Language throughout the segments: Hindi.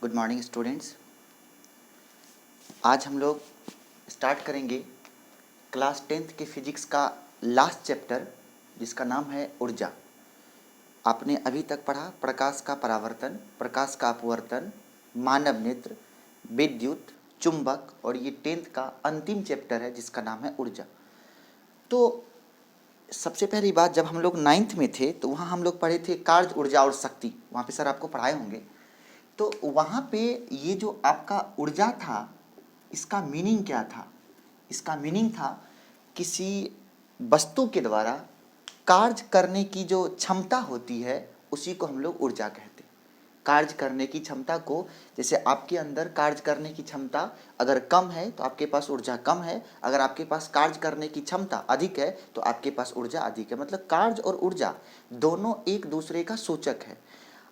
Good morning students. आज हम लोग स्टार्ट करेंगे क्लास 10th के फिजिक्स का लास्ट चैप्टर जिसका नाम है ऊर्जा। आपने अभी तक पढ़ा प्रकाश का परावर्तन, प्रकाश का अपवर्तन, मानव नेत्र, विद्युत, चुंबक और ये 10th का अंतिम चैप्टर है जिसका नाम है ऊर्जा। तो सबसे पहली बात, जब हम लोग 9th में थे तो वहाँ हम लोग पढ़े थे कार्य, ऊर्जा और शक्ति। वहाँ पे सर आपको पढ़ाए होंगे। तो वहाँ पे ये जो आपका ऊर्जा था, इसका मीनिंग क्या था? इसका मीनिंग था किसी वस्तु के द्वारा कार्य करने की जो क्षमता होती है उसी को हम लोग ऊर्जा कहते हैं। कार्य करने की क्षमता को, जैसे आपके अंदर कार्य करने की क्षमता अगर कम है तो आपके पास ऊर्जा कम है, अगर आपके पास कार्य करने की क्षमता अधिक है तो आपके पास ऊर्जा अधिक है। मतलब कार्य और ऊर्जा दोनों एक दूसरे का सूचक है।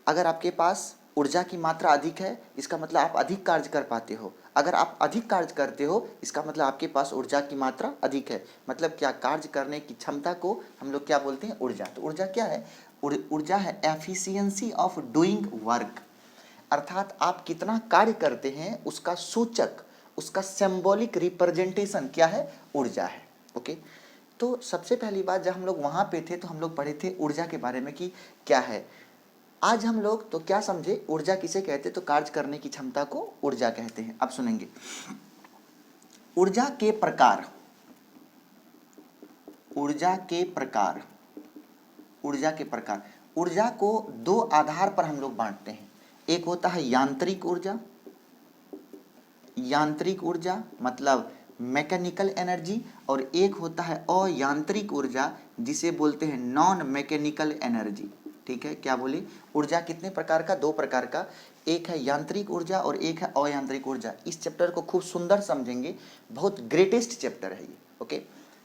अगर आपके पास ऊर्जा की मात्रा अधिक है इसका मतलब आप अधिक कार्य कर पाते हो, अगर आप अधिक कार्य करते हो इसका मतलब आपके पास ऊर्जा की मात्रा अधिक है। मतलब क्या, कार्य करने की क्षमता को हम लोग क्या बोलते हैं? ऊर्जा। तो ऊर्जा क्या है? ऊर्जा है एफिशिएंसी ऑफ डूइंग वर्क, अर्थात आप कितना कार्य करते हैं उसका सूचक, उसका सिंबॉलिक रिप्रेजेंटेशन क्या है? ऊर्जा है। ओके, तो सबसे पहली बात, जब हम लोग वहाँ पे थे तो हम लोग पढ़े थे ऊर्जा के बारे में कि क्या है। आज हम लोग तो क्या समझे, ऊर्जा किसे कहते? तो कार्य करने की क्षमता को ऊर्जा कहते हैं। अब सुनेंगे ऊर्जा के प्रकार। ऊर्जा के प्रकार, ऊर्जा के प्रकार। ऊर्जा को दो आधार पर हम लोग बांटते हैं। एक होता है यांत्रिक ऊर्जा, यांत्रिक ऊर्जा मतलब मैकेनिकल एनर्जी, और एक होता है अयांत्रिक ऊर्जा जिसे बोलते हैं नॉन मैकेनिकल एनर्जी। ठीक है, क्या बोले? ऊर्जा कितने प्रकार का? दो प्रकार का। एक है यांत्रिक ऊर्जा और एक है अयांत्रिक ऊर्जा। इस चैप्टर को खूब सुंदर समझेंगे, बहुत ग्रेटेस्ट चैप्टर है ये। ओके,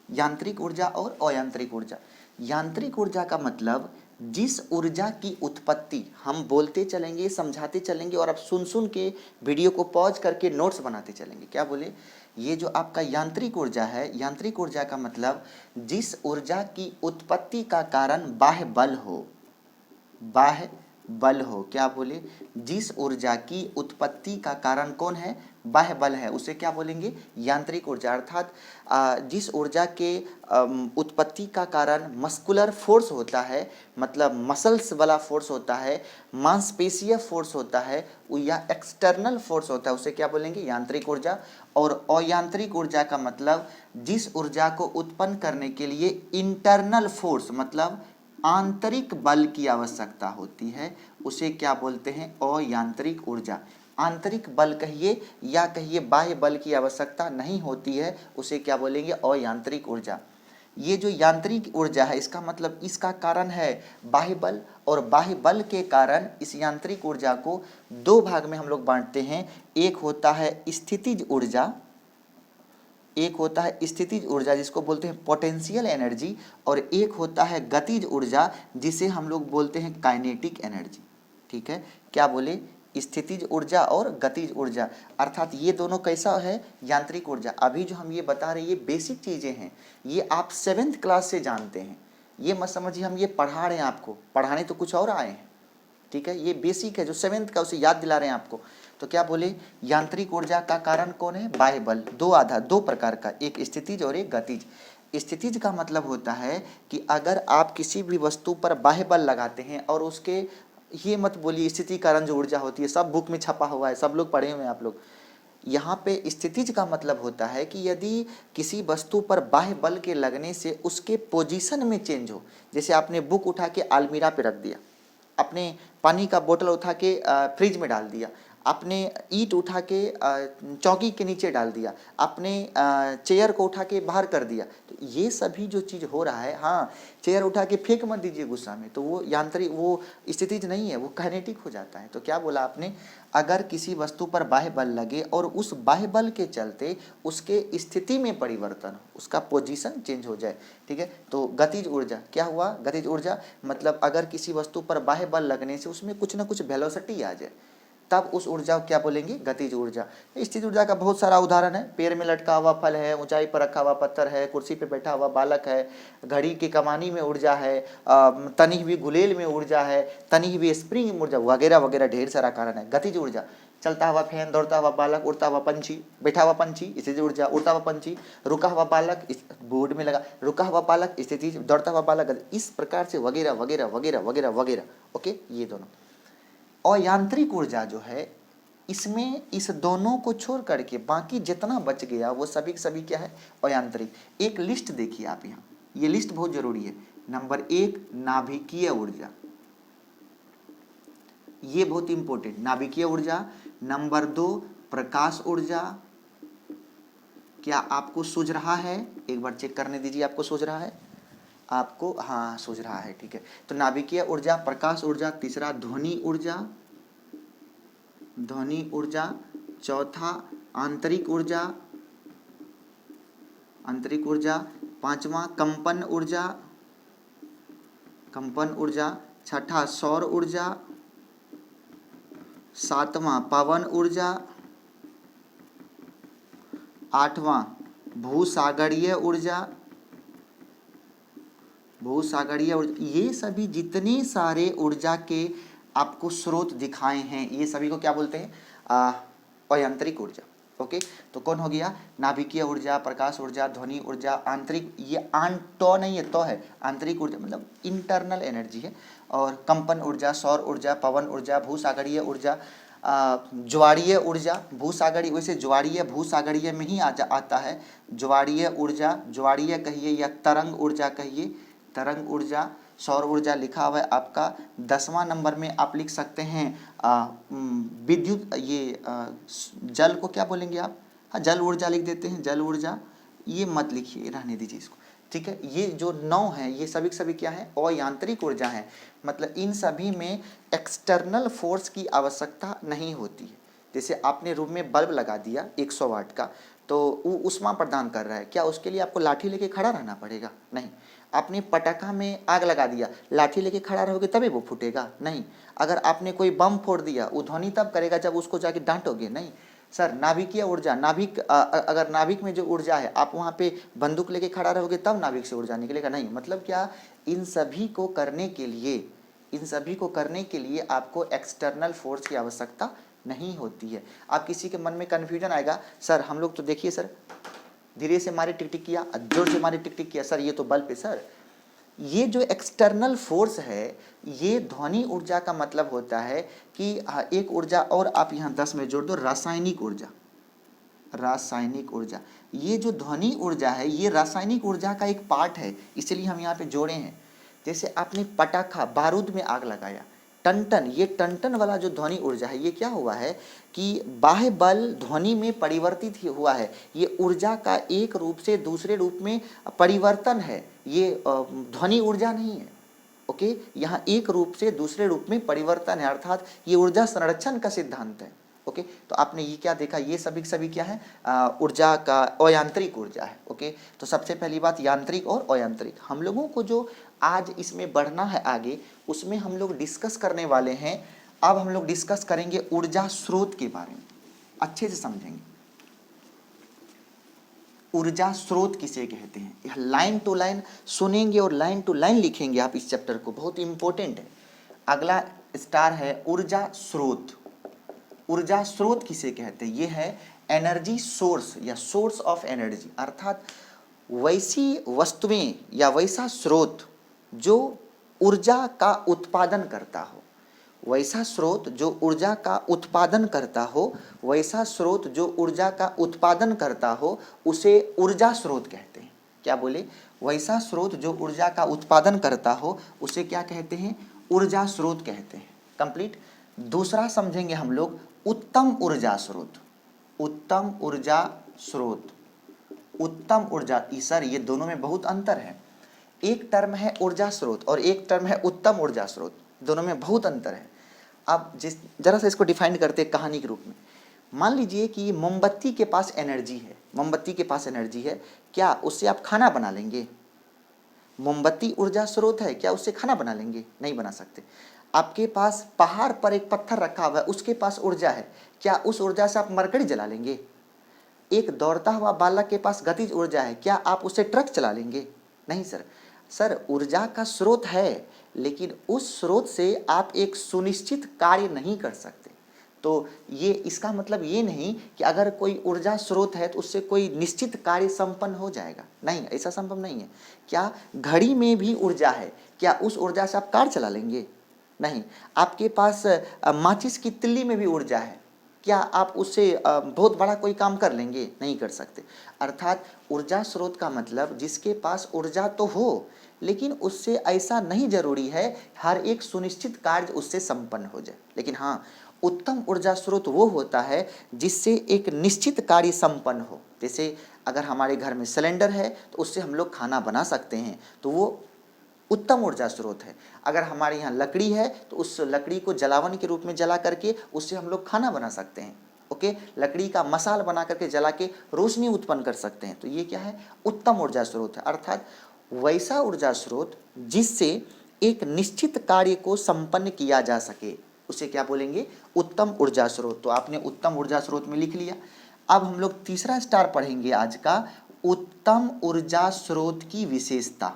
यांत्रिक ऊर्जा और अयांत्रिक ऊर्जा। यांत्रिक ऊर्जा का मतलब जिस ऊर्जा की उत्पत्ति, हम बोलते चलेंगे, समझाते चलेंगे और आप सुन सुन के वीडियो को पॉज करके नोट्स बनाते चलेंगे। क्या बोले? ये जो आपका यांत्रिक ऊर्जा है, यांत्रिक ऊर्जा का मतलब जिस ऊर्जा की उत्पत्ति का कारण बाह्य बल हो, बाह्य बल हो। क्या बोले? जिस ऊर्जा की उत्पत्ति का कारण कौन है? बाह्य बल है, उसे क्या बोलेंगे? यांत्रिक ऊर्जा। अर्थात जिस ऊर्जा के उत्पत्ति का कारण मस्कुलर फोर्स होता है, मतलब मसल्स वाला फोर्स होता है, मांसपेशीय फोर्स होता है, या एक्सटर्नल फोर्स होता है, उसे क्या बोलेंगे? यांत्रिक ऊर्जा। और अयांत्रिक ऊर्जा का मतलब जिस ऊर्जा को उत्पन्न करने के लिए इंटरनल फोर्स मतलब आंतरिक बल की आवश्यकता होती है, उसे क्या बोलते हैं? अयांत्रिक ऊर्जा। आंतरिक बल कहिए या कहिए बाह्य बल की आवश्यकता नहीं होती है, उसे क्या बोलेंगे? अयांत्रिक ऊर्जा। ये जो यांत्रिक ऊर्जा है इसका मतलब इसका कारण है बाह्य बल, और बाह्य बल के कारण इस यांत्रिक ऊर्जा को दो भाग में हम लोग बांटते हैं। एक होता है स्थितिज ऊर्जा, एक होता है स्थितिज ऊर्जा जिसको बोलते हैं पोटेंशियल एनर्जी, और एक होता है गतिज ऊर्जा जिसे हम लोग बोलते हैं काइनेटिक एनर्जी। ठीक है, क्या बोले? स्थितिज ऊर्जा और गतिज ऊर्जा। अर्थात ये दोनों कैसा है? यांत्रिक ऊर्जा। अभी जो हम ये बता रहे हैं ये बेसिक चीज़ें हैं, ये आप 7th क्लास से जानते हैं। ये मत समझिए हम ये पढ़ा रहे हैं आपको, पढ़ाने तो कुछ और आए हैं। ठीक है, ये बेसिक है जो 7th का, उसे याद दिला रहे हैं आपको। तो क्या बोले? यांत्रिक ऊर्जा का कारण कौन है? बाह्य बल। दो आधार, दो प्रकार का, एक स्थितिज और एक गतिज। स्थितिज का मतलब होता है कि अगर आप किसी भी वस्तु पर बाह्य बल लगाते हैं और उसके, ये मत बोलिए स्थिति कारण जो ऊर्जा होती है, सब बुक में छपा हुआ है, सब लोग पढ़े हुए हैं आप लोग। यहाँ पे स्थितिज का मतलब होता है कि यदि किसी वस्तु पर बाह्य बल के लगने से उसके पोजीशन में चेंज हो, जैसे आपने बुक उठा के अलमीरा पे रख दिया, आपने पानी का बोतल उठा के फ्रिज में डाल दिया, आपने ईंट उठा के चौकी के नीचे डाल दिया, आपने चेयर को उठा के बाहर कर दिया, तो ये सभी जो चीज़ हो रहा है, हाँ चेयर उठा के फेंक मत दीजिए गुस्सा में, तो वो यांत्रिक, वो स्थितिज नहीं है, वो काइनेटिक हो जाता है। तो क्या बोला आपने? अगर किसी वस्तु पर बाह्य बल लगे और उस बाह्य बल के चलते उसके स्थिति में परिवर्तन हो, उसका पोजीशन चेंज हो जाए। ठीक है, तो गतिज ऊर्जा क्या हुआ? गतिज ऊर्जा मतलब अगर किसी वस्तु पर बाह्य बल लगने से उसमें कुछ ना कुछ वेलोसिटी आ जाए, तब उस ऊर्जा को क्या बोलेंगे? गतिज ऊर्जा। स्थितिज ऊर्जा का बहुत सारा उदाहरण है। पैर में लटका हुआ फल है, ऊंचाई पर रखा हुआ पत्थर है, कुर्सी पे बैठा हुआ बालक है, घड़ी की कमानी में ऊर्जा है, तनी हुई गुलेल में ऊर्जा है, तनी हुई स्प्रिंग में ऊर्जा, वगैरह वगैरह ढेर सारा कारण है। गतिज ऊर्जा चलता हुआ फैन, दौड़ता हुआ बालक, उड़ता हुआ पंछी, बैठा हुआ पंछी स्थिति ऊर्जा, उड़ता हुआ पंछी, रुका हुआ बालक, इस बोर्ड में लगा रुका हुआ बालक स्थिति, दौड़ता हुआ बालक, इस प्रकार से वगैरह वगैरह वगैरह वगैरह वगैरह। ओके, ये दोनों। और यांत्रिक ऊर्जा जो है, इसमें इस दोनों को छोड़ करके बाकी जितना बच गया वो सभी के सभी क्या है, अयांत्रिक। एक लिस्ट देखिए आप यहाँ, ये लिस्ट बहुत जरूरी है। नंबर 1 नाभिकीय ऊर्जा, ये बहुत इंपॉर्टेंट, नाभिकीय ऊर्जा। नंबर 2 प्रकाश ऊर्जा। क्या आपको सूझ रहा है? एक बार चेक करने दीजिए, आपको सूझ रहा है? आपको, हाँ सूझ रहा है, ठीक है। तो नाभिकीय ऊर्जा, प्रकाश ऊर्जा। तीसरा ध्वनि ऊर्जा, ध्वनि ऊर्जा। चौथा आंतरिक ऊर्जा, आंतरिक ऊर्जा। पांचवा कंपन ऊर्जा, कंपन ऊर्जा। छठा सौर ऊर्जा। सातवां पवन ऊर्जा। आठवां भूसागरीय ऊर्जा, भूसागरीय ऊर्जा। ये सभी जितने सारे ऊर्जा के आपको स्रोत दिखाए हैं, ये सभी को क्या बोलते हैं? अयांत्रिक ऊर्जा। ओके, तो कौन हो गया? नाभिकीय ऊर्जा, प्रकाश ऊर्जा, ध्वनि ऊर्जा, आंतरिक, ये तो नहीं है, तो है आंतरिक ऊर्जा मतलब इंटरनल एनर्जी है। और कंपन ऊर्जा, सौर ऊर्जा, पवन ऊर्जा, भूसागरीय ऊर्जा, ज्वारीय ऊर्जा। भूसागरीय, वैसे ज्वारीय भूसागरीय में ही आता है ज्वारीय ऊर्जा, ज्वारीय कहिए या तरंग ऊर्जा कहिए, तरंग ऊर्जा। सौर ऊर्जा लिखा हुआ है आपका 10वां नंबर में, आप लिख सकते हैं विद्युत, ये जल को क्या बोलेंगे आप? हाँ, जल ऊर्जा लिख देते हैं, जल ऊर्जा। ये मत लिखिए, रहने दीजिए इसको, ठीक है। ये जो 9 है, ये सभी सभी क्या है? अयांत्रिक ऊर्जा है। मतलब इन सभी में एक्सटर्नल फोर्स की आवश्यकता नहीं होती है। जैसे आपने रूम में बल्ब लगा दिया 100 वाट का, तो वो ऊष्मा प्रदान कर रहा है, क्या उसके लिए आपको लाठी लेके खड़ा रहना पड़ेगा? नहीं। आपने पटाखा में आग लगा दिया, लाठी लेके खड़ा रहोगे तभी वो फूटेगा? नहीं। अगर आपने कोई बम फोड़ दिया, वो ध्वनि तब करेगा जब उसको जाके डांटोगे? नहीं। सर नाभिकीय ऊर्जा, नाभिक, अगर नाभिक में जो ऊर्जा है, आप वहाँ पे बंदूक लेके खड़ा रहोगे तब नाभिक से ऊर्जा निकलेगा? नहीं। मतलब क्या, इन सभी को करने के लिए, इन सभी को करने के लिए आपको एक्सटर्नल फोर्स की आवश्यकता नहीं होती है। आप किसी के मन में कन्फ्यूजन आएगा, सर हम लोग तो देखिए सर, धीरे से मारे टिक टिक किया, जोर से मारे टिक टिक किया, सर ये तो बल्ब है। सर ये जो एक्सटर्नल फोर्स है, ये ध्वनि ऊर्जा का मतलब होता है कि एक ऊर्जा और आप यहाँ 10 में जोड़ दो, रासायनिक ऊर्जा, रासायनिक ऊर्जा। ये जो ध्वनि ऊर्जा है, ये रासायनिक ऊर्जा का एक पार्ट है, इसलिए हम यहाँ पे जोड़े हैं। जैसे आपने पटाखा, बारूद में आग लगाया, टन, ये टन वाला जो ध्वनि ऊर्जा है, ये क्या हुआ है कि बाह्य बल ध्वनि में परिवर्तित हुआ है। ये ऊर्जा का एक रूप से दूसरे रूप में परिवर्तन है, ये ध्वनि ऊर्जा नहीं है। ओके, यहाँ एक रूप से दूसरे रूप में परिवर्तन है, अर्थात ये ऊर्जा संरक्षण का सिद्धांत है। ओके, तो आपने ये क्या देखा, ये सभी क्या है? ऊर्जा का अयांत्रिक ऊर्जा है। ओके, तो सबसे पहली बात यांत्रिक और अयांत्रिक। हम लोगों को जो आज इसमें बढ़ना है आगे, उसमें हम लोग डिस्कस करने वाले हैं। अब हम लोग डिस्कस करेंगे ऊर्जा स्रोत के बारे में, अच्छे से समझेंगे ऊर्जा स्रोत किसे कहते हैं। यह लाइन टू लाइन सुनेंगे और लाइन टू लाइन लिखेंगे आप इस चैप्टर को, बहुत इंपॉर्टेंट है। अगला स्टार है ऊर्जा स्रोत। ऊर्जा स्रोत किसे कहते हैं? ये है एनर्जी सोर्स या सोर्स ऑफ एनर्जी, अर्थात वैसी वस्तुएं या वैसा स्रोत जो ऊर्जा का उत्पादन करता हो, वैसा स्रोत जो ऊर्जा का उत्पादन करता हो, वैसा स्रोत जो ऊर्जा का उत्पादन करता हो, उसे ऊर्जा स्रोत कहते हैं। क्या बोले? वैसा स्रोत जो ऊर्जा का उत्पादन करता हो, उसे क्या कहते हैं? ऊर्जा स्रोत कहते हैं। कंप्लीट। दूसरा समझेंगे हम लोग उत्तम ऊर्जा स्रोत। उत्तम ऊर्जा स्रोत, उत्तम ऊर्जा, सर ये दोनों में बहुत अंतर है। एक टर्म है ऊर्जा स्रोत और एक टर्म है उत्तम ऊर्जा स्रोत, दोनों में बहुत अंतर है। अब जरा सा इसको डिफाइन करते हैं कहानी के रूप में। मान लीजिए कि मोमबत्ती के पास एनर्जी है, मोमबत्ती के पास एनर्जी है, क्या उससे आप खाना बना लेंगे? मोमबत्ती ऊर्जा स्रोत है, क्या उससे खाना बना लेंगे? नहीं बना सकते। आपके पास पहाड़ पर एक पत्थर रखा हुआ है, उसके पास ऊर्जा है, क्या उस ऊर्जा से आप मरकरी जला लेंगे? एक दौड़ता हुआ बालक के पास गतिज ऊर्जा है, क्या आप उससे ट्रक चला लेंगे? नहीं सर। सर ऊर्जा का स्रोत है, लेकिन उस स्रोत से आप एक सुनिश्चित कार्य नहीं कर सकते। तो ये इसका मतलब ये नहीं कि अगर कोई ऊर्जा स्रोत है तो उससे कोई निश्चित कार्य संपन्न हो जाएगा, नहीं, ऐसा संभव नहीं है। क्या घड़ी में भी ऊर्जा है, क्या उस ऊर्जा से आप कार चला लेंगे? नहीं। आपके पास माचिस की तिल्ली में भी ऊर्जा है, क्या आप उससे बहुत बड़ा कोई काम कर लेंगे? नहीं कर सकते। अर्थात ऊर्जा स्रोत का मतलब जिसके पास ऊर्जा तो हो, लेकिन उससे ऐसा नहीं जरूरी है हर एक सुनिश्चित कार्य उससे संपन्न हो जाए। लेकिन हाँ, उत्तम ऊर्जा स्रोत वो होता है जिससे एक निश्चित कार्य संपन्न हो। जैसे अगर हमारे घर में सिलेंडर है तो उससे हम लोग खाना बना सकते हैं, तो वो उत्तम ऊर्जा स्रोत है। अगर हमारे यहाँ लकड़ी है तो उस लकड़ी को जलावन के रूप में जला करके उससे हम लोग खाना बना सकते हैं। ओके, लकड़ी का मसाल बना करके जला के रोशनी उत्पन्न कर सकते हैं। तो ये क्या है? उत्तम ऊर्जा स्रोत है। अर्थात वैसा ऊर्जा स्रोत जिससे एक निश्चित कार्य को संपन्न किया जा सके, उसे क्या बोलेंगे? उत्तम ऊर्जा स्रोत। तो आपने उत्तम ऊर्जा स्रोत में लिख लिया। अब हम लोग तीसरा स्टार पढ़ेंगे आज का, उत्तम ऊर्जा स्रोत की विशेषता।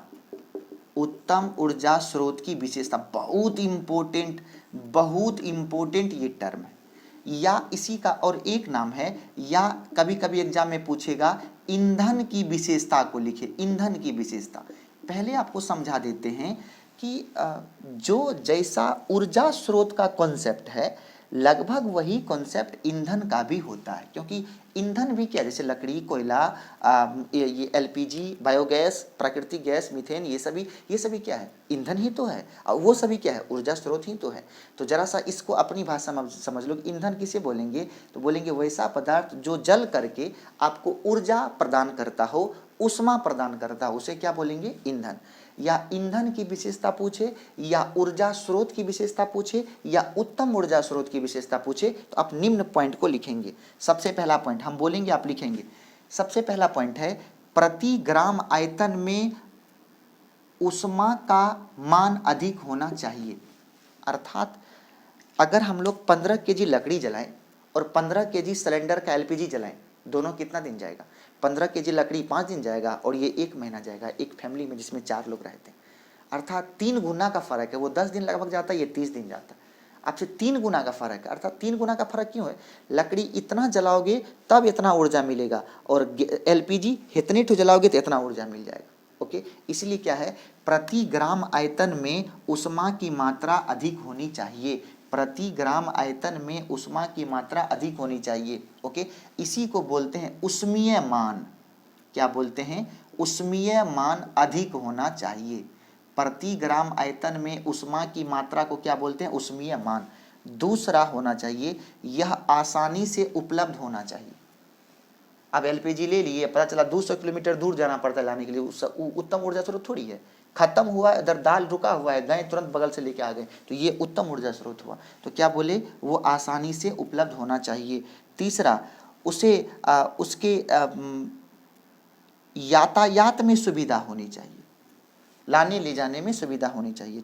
उत्तम ऊर्जा स्रोत की विशेषता बहुत इंपॉर्टेंट ये टर्म है, या इसी का और एक नाम है, या कभी कभी एग्जाम में पूछेगा ईंधन की विशेषता को लिखे। ईंधन की विशेषता पहले आपको समझा देते हैं कि जो जैसा ऊर्जा स्रोत का कॉन्सेप्ट है लगभग वही कॉन्सेप्ट ईंधन का भी होता है। क्योंकि ईंधन भी क्या, जैसे लकड़ी, कोयला, ये एलपीजी, बायोगैस, प्राकृतिक गैस, मीथेन, ये सभी क्या है? ईंधन ही तो है। और वो सभी क्या है? ऊर्जा स्रोत ही तो है। तो जरा सा इसको अपनी भाषा में समझ लो। ईंधन किसे बोलेंगे? तो बोलेंगे वैसा पदार्थ जो जल करके आपको ऊर्जा प्रदान करता हो, ऊष्मा प्रदान करता हो, उसे क्या बोलेंगे? ईंधन। या ईंधन की विशेषता पूछे, या ऊर्जा स्रोत की विशेषता पूछे, या उत्तम ऊर्जा स्रोत की विशेषता पूछे, तो आप निम्न पॉइंट को लिखेंगे। सबसे पहला पॉइंट हम बोलेंगे, आप लिखेंगे। सबसे पहला पॉइंट है प्रति ग्राम आयतन में ऊष्मा का मान अधिक होना चाहिए। अर्थात अगर हम लोग 15 केजी लकड़ी जलाएं और 15 केजी सिलेंडर का एलपीजी जलाएं, दोनों कितना दिन जाएगा? 15 केजी लकड़ी 5 दिन जाएगा और ये 1 महीना जाएगा, एक फैमिली में जिसमें 4 लोग रहते हैं। अर्थात 3 गुना का फर्क है। वो 10 दिन लगभग जाता है, ये 30 दिन जाता है। आपसे 3 गुना का फर्क है। अर्थात 3 गुना का फर्क क्यों है? लकड़ी इतना जलाओगे तब इतना ऊर्जा मिलेगा, और एलपीजी इतने ठो जलाओगे तो इतना ऊर्जा मिल जाएगा। ओके, इसलिए क्या है? प्रति ग्राम आयतन में ऊष्मा की मात्रा अधिक होनी चाहिए। प्रति ग्राम आयतन में ऊष्मा की मात्रा अधिक होनी चाहिए। ओके, इसी को बोलते हैं ऊष्मीय मान। क्या बोलते हैं? ऊष्मीय मान अधिक होना चाहिए। प्रति ग्राम आयतन में ऊष्मा की मात्रा को क्या बोलते हैं? ऊष्मीय मान। दूसरा होना चाहिए, यह आसानी से उपलब्ध होना चाहिए। अब एलपीजी ले लिए, पता चला 200 किलोमीटर दूर जाना पड़ता है लाने के लिए, उत्तम ऊर्जा स्रोत थोड़ी है। खत्म हुआ, इधर दाल रुका हुआ है, गए तुरंत बगल से लेके आ गए, तो ये उत्तम ऊर्जा स्रोत हुआ। तो क्या बोले? वो आसानी से उपलब्ध होना चाहिए। तीसरा, उसे उसके यातायात में सुविधा होनी चाहिए, लाने ले जाने में सुविधा होनी चाहिए।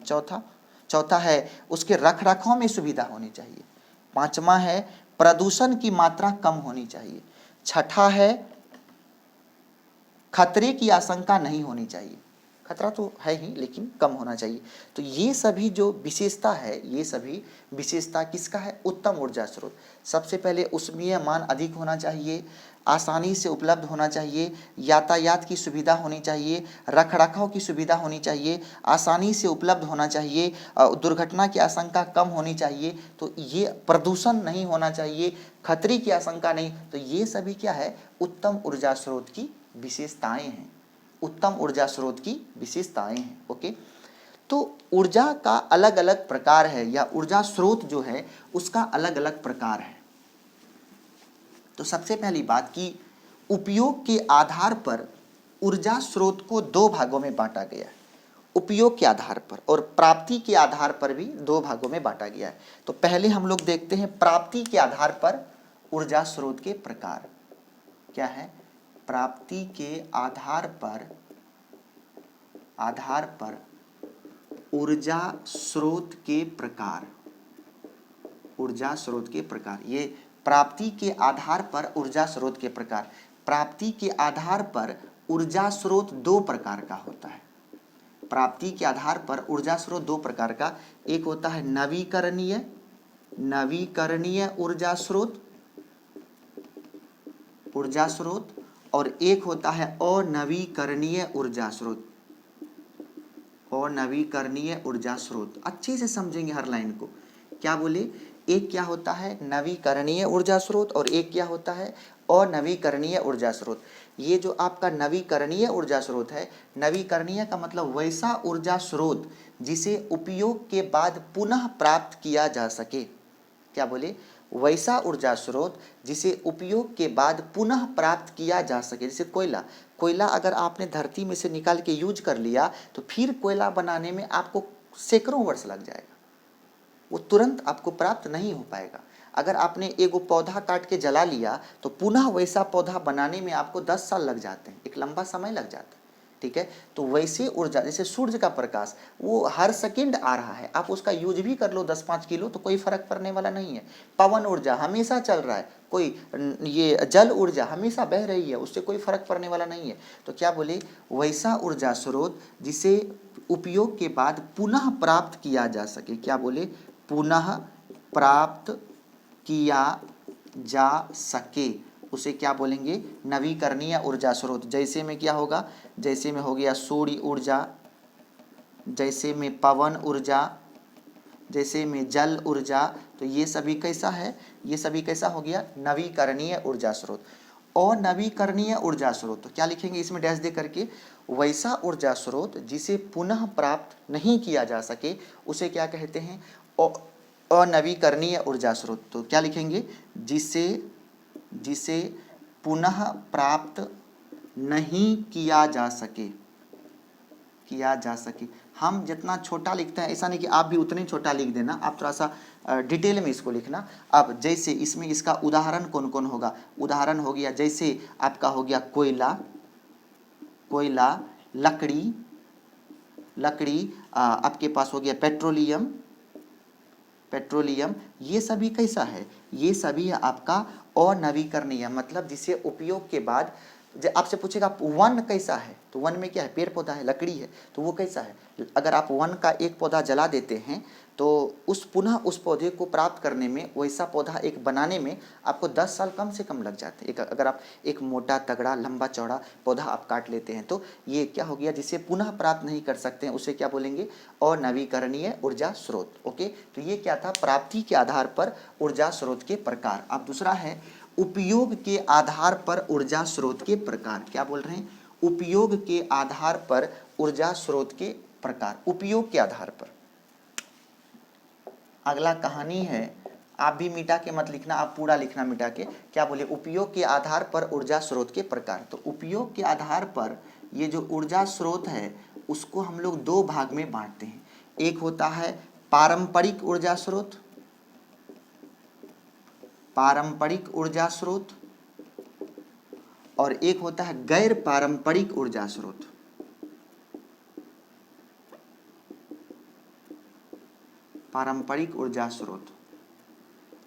चौथा है उसके रख रखाव में सुविधा होनी चाहिए। पांचवा है प्रदूषण की मात्रा कम होनी चाहिए। छठा है खतरे की आशंका नहीं होनी चाहिए। खतरा तो है ही, लेकिन कम होना चाहिए। तो ये सभी जो विशेषता है, ये सभी विशेषता किसका है? उत्तम ऊर्जा स्रोत। सबसे पहले ऊष्मीय मान अधिक होना चाहिए, आसानी से उपलब्ध होना चाहिए, यातायात की सुविधा होनी चाहिए, रख रखाव की सुविधा होनी चाहिए, आसानी से उपलब्ध होना चाहिए, दुर्घटना की आशंका कम होनी चाहिए, तो ये प्रदूषण नहीं होना चाहिए, खतरे की आशंका नहीं। तो ये सभी क्या है? उत्तम ऊर्जा स्रोत की विशेषताएं हैं। उत्तम ऊर्जा स्रोत की विशेषताएं हैं। ओके, तो ऊर्जा का अलग अलग प्रकार है, या ऊर्जा स्रोत जो है उसका अलग अलग प्रकार है। तो सबसे पहली बात कि उपयोग के आधार पर ऊर्जा स्रोत को 2 भागों में बांटा गया है। उपयोग के आधार पर और प्राप्ति के आधार पर भी 2 भागों में बांटा गया है। तो पहले हम लोग देखते हैं प्राप्ति के आधार पर ऊर्जा स्रोत के प्रकार क्या है। प्राप्ति के आधार पर ऊर्जा स्रोत के प्रकार। ऊर्जा स्रोत के प्रकार, ये प्राप्ति के आधार पर ऊर्जा स्रोत के प्रकार। प्राप्ति के आधार पर ऊर्जा स्रोत 2 प्रकार का होता है। प्राप्ति के आधार पर ऊर्जा स्रोत 2 प्रकार का, एक होता है नवीकरणीय नवीकरणीय ऊर्जा स्रोत, ऊर्जा स्रोत, और एक होता है अनवीकरणीय ऊर्जा स्रोत, अनवीकरणीय ऊर्जा स्रोत। अच्छे से समझेंगे हर लाइन को। क्या बोले, एक क्या होता है नवीकरणीय ऊर्जा स्रोत और एक क्या होता है अनवीकरणीय ऊर्जा स्रोत। ये जो आपका नवीकरणीय ऊर्जा स्रोत है, नवीकरणीय का मतलब वैसा ऊर्जा स्रोत जिसे उपयोग के बाद पुनः प्राप्त किया जा सके। क्या बोले, वैसा ऊर्जा स्रोत जिसे उपयोग के बाद पुनः प्राप्त किया जा सके। जैसे कोयला, कोयला अगर आपने धरती में से निकाल के यूज कर लिया तो फिर कोयला बनाने में आपको सैकड़ों वर्ष लग जाएगा, वो तुरंत आपको प्राप्त नहीं हो पाएगा। अगर आपने एगो पौधा काट के जला लिया तो पुनः वैसा पौधा बनाने में आपको 10 साल लग जाते हैं, एक लंबा समय लग जाता है। ठीक है, तो वैसे ऊर्जा, जैसे सूर्य का प्रकाश वो हर सेकंड आ रहा है, आप उसका यूज भी कर लो 10-5 किलो तो कोई फर्क पड़ने वाला नहीं है। पवन ऊर्जा हमेशा चल रहा है, कोई ये जल ऊर्जा हमेशा बह रही है, उससे कोई फर्क पड़ने वाला नहीं है। तो क्या बोले, वैसा ऊर्जा स्रोत जिसे उपयोग के बाद पुनः प्राप्त किया जा सके। क्या बोले, पुनः प्राप्त किया जा सके, उसे क्या बोलेंगे नवीकरणीय ऊर्जा स्रोत। जैसे में क्या होगा, जैसे में हो गया सूर्य ऊर्जा, जैसे में पवन ऊर्जा, जैसे में जल ऊर्जा, तो ये सभी कैसा है, ये सभी कैसा हो गया नवीकरणीय ऊर्जा स्रोत। और नवीकरणीय ऊर्जा स्रोत तो क्या लिखेंगे इसमें डैश दे करके, वैसा ऊर्जा स्रोत जिसे पुनः प्राप्त नहीं किया जा सके उसे क्या कहते हैं अनवीकरणीय ऊर्जा स्रोत। तो क्या लिखेंगे, जिसे पुनः प्राप्त नहीं किया जा सके, हम जितना छोटा लिखते हैं ऐसा नहीं कि आप भी उतने छोटा लिख देना, आप थोड़ा सा डिटेल में इसको लिखना। अब जैसे इसमें इसका उदाहरण कौन कौन होगा, उदाहरण हो गया जैसे आपका हो गया कोयला, लकड़ी, आपके पास हो गया पेट्रोलियम, ये सभी कैसा है, ये सभी है आपका अनवीकरणीय, मतलब जिसे उपयोग के बाद, आपसे पूछेगा वन कैसा है, तो वन में क्या है, पेड़ पौधा है, लकड़ी है, तो वो कैसा है। अगर आप वन का एक पौधा जला देते हैं तो पुनः उस पौधे को प्राप्त करने में, वैसा पौधा एक बनाने में आपको 10 साल कम से कम लग जाते हैं। अगर आप एक मोटा तगड़ा लंबा चौड़ा पौधा आप काट लेते हैं तो ये क्या हो गया, जिसे पुनः प्राप्त नहीं कर सकते हैं उसे क्या बोलेंगे अनवीकरणीय ऊर्जा स्रोत। ओके, तो ये क्या था, प्राप्ति के आधार पर ऊर्जा स्रोत के प्रकार। अब दूसरा है उपयोग के आधार पर ऊर्जा स्रोत के प्रकार। क्या बोल रहे हैं, उपयोग के आधार पर ऊर्जा स्रोत के प्रकार, उपयोग के आधार पर। अगला कहानी है, आप भी मिटा के मत लिखना, आप पूरा लिखना मिटा के। क्या बोले, उपयोग के आधार पर ऊर्जा स्रोत के प्रकार। तो उपयोग के आधार पर ये जो ऊर्जा स्रोत है उसको हम लोग दो भाग में बांटते हैं। एक होता है पारंपरिक ऊर्जा स्रोत, पारंपरिक ऊर्जा स्रोत, और एक होता है गैर पारंपरिक ऊर्जा स्रोत। पारंपरिक ऊर्जा स्रोत,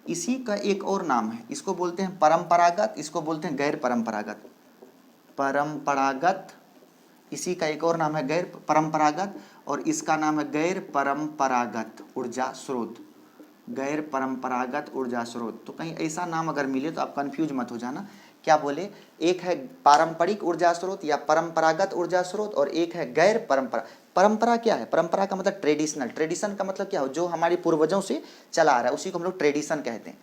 इसी का एक और नाम है, इसको बोलते हैं परंपरागत, इसको बोलते हैं गैर परंपरागत। परंपरागत, इसी का एक और नाम है गैर परंपरागत, और इसका नाम है गैर परंपरागत ऊर्जा स्रोत, गैर परंपरागत ऊर्जा स्रोत। तो कहीं ऐसा नाम अगर मिले तो आप कंफ्यूज मत हो जाना। क्या बोले, एक है पारंपरिक ऊर्जा स्रोत या परंपरागत ऊर्जा स्रोत, और एक है गैर परंपरा। परंपरा क्या है, परंपरा का मतलब ट्रेडिशनल, ट्रेडिशन का मतलब क्या हो, जो हमारे पूर्वजों से चला आ रहा है उसी को हम लोग ट्रेडिशन कहते हैं।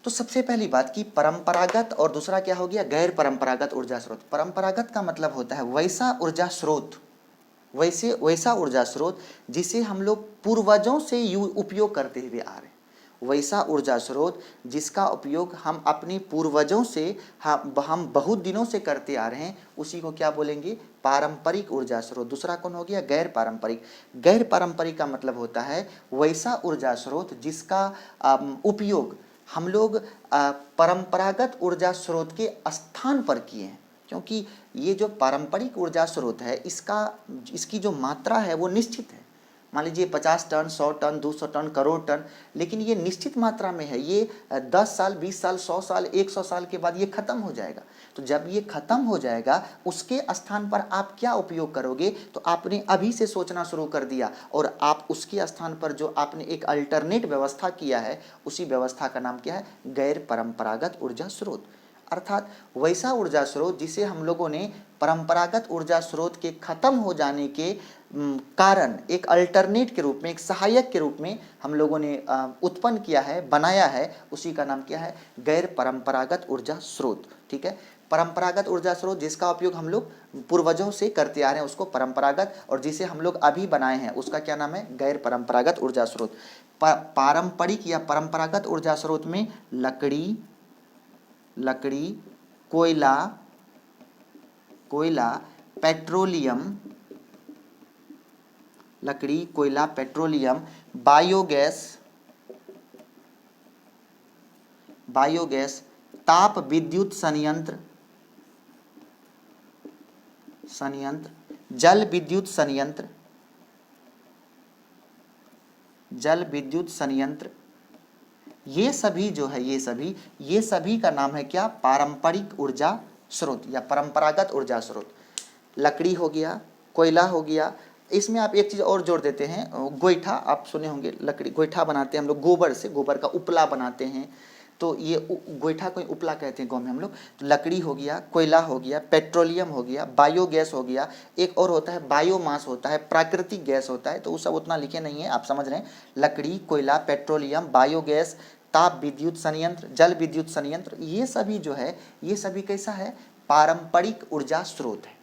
तो सबसे पहली बात की परंपरागत, और दूसरा क्या हो गया गैर परंपरागत ऊर्जा स्रोत। परंपरागत का मतलब होता है वैसा ऊर्जा स्रोत, वैसा ऊर्जा स्रोत जिसे हम लोग पूर्वजों से उपयोग करते हुए आ रहे हैं, वैसा ऊर्जा स्रोत जिसका उपयोग हम अपने पूर्वजों से हम बहुत दिनों से करते आ रहे हैं, उसी को क्या बोलेंगे पारंपरिक ऊर्जा स्रोत। दूसरा कौन हो गया गैर पारंपरिक। गैर पारंपरिक का मतलब होता है वैसा ऊर्जा स्रोत जिसका उपयोग हम लोग परंपरागत ऊर्जा स्रोत के स्थान पर किए हैं। क्योंकि ये जो पारंपरिक ऊर्जा स्रोत है इसकी जो मात्रा है वो निश्चित है, मान लीजिए 50 ton, 100 ton, 200 ton, crore ton, लेकिन ये निश्चित मात्रा में है। ये 10 साल, 20 साल, 100 साल, 100 साल के बाद ये खत्म हो जाएगा। तो जब ये खत्म हो जाएगा, उसके स्थान पर आप क्या उपयोग करोगे? तो आपने अभी से सोचना शुरू कर दिया, और आप उसके स्थान पर जो आपने एक अल्टरनेट व्यवस्था किया है, उसी व्यवस्था का नाम क्या है? गैर परंपरागत ऊर्जा स्रोत। अर्थात वैसा ऊर्जा स्रोत जिसे हम लोगों ने परंपरागत ऊर्जा स्रोत के खत्म हो जाने के कारण एक अल्टरनेट के रूप में, एक सहायक के रूप में हम लोगों ने उत्पन्न किया है, बनाया है, उसी का नाम क्या है? गैर परंपरागत ऊर्जा स्रोत। ठीक है, परंपरागत ऊर्जा स्रोत जिसका उपयोग हम लोग पूर्वजों से करते आ रहे हैं उसको परंपरागत, और जिसे हम लोग अभी बनाए हैं उसका क्या नाम है? गैर परंपरागत ऊर्जा स्रोत। पारंपरिक या परंपरागत ऊर्जा स्रोत में लकड़ी, कोयला, पेट्रोलियम, लकड़ी, कोयला, पेट्रोलियम, बायोगैस, ताप विद्युत संयंत्र, जल विद्युत संयंत्र, ये सभी जो है, ये सभी का नाम है क्या? पारंपरिक ऊर्जा स्रोत या परंपरागत ऊर्जा स्रोत। लकड़ी हो गया, कोयला हो गया, इसमें आप एक चीज़ और जोड़ देते हैं, गोईठा। आप सुने होंगे, लकड़ी गोईठा बनाते हैं हम लोग गोबर से, गोबर का उपला बनाते हैं, तो ये गोईठा को उपला कहते हैं गाँव में हम लोग। तो लकड़ी हो गया, कोयला हो गया, पेट्रोलियम हो गया, बायोगैस हो गया, एक और होता है बायोमास होता है, प्राकृतिक गैस होता है, तो वो सब उतना लिखे नहीं है, आप समझ रहे हैं। लकड़ी, कोयला, पेट्रोलियम, बायोगैस, ताप विद्युत संयंत्र, जल विद्युत संयंत्र, ये सभी जो है, ये सभी कैसा है? पारंपरिक ऊर्जा स्रोत है।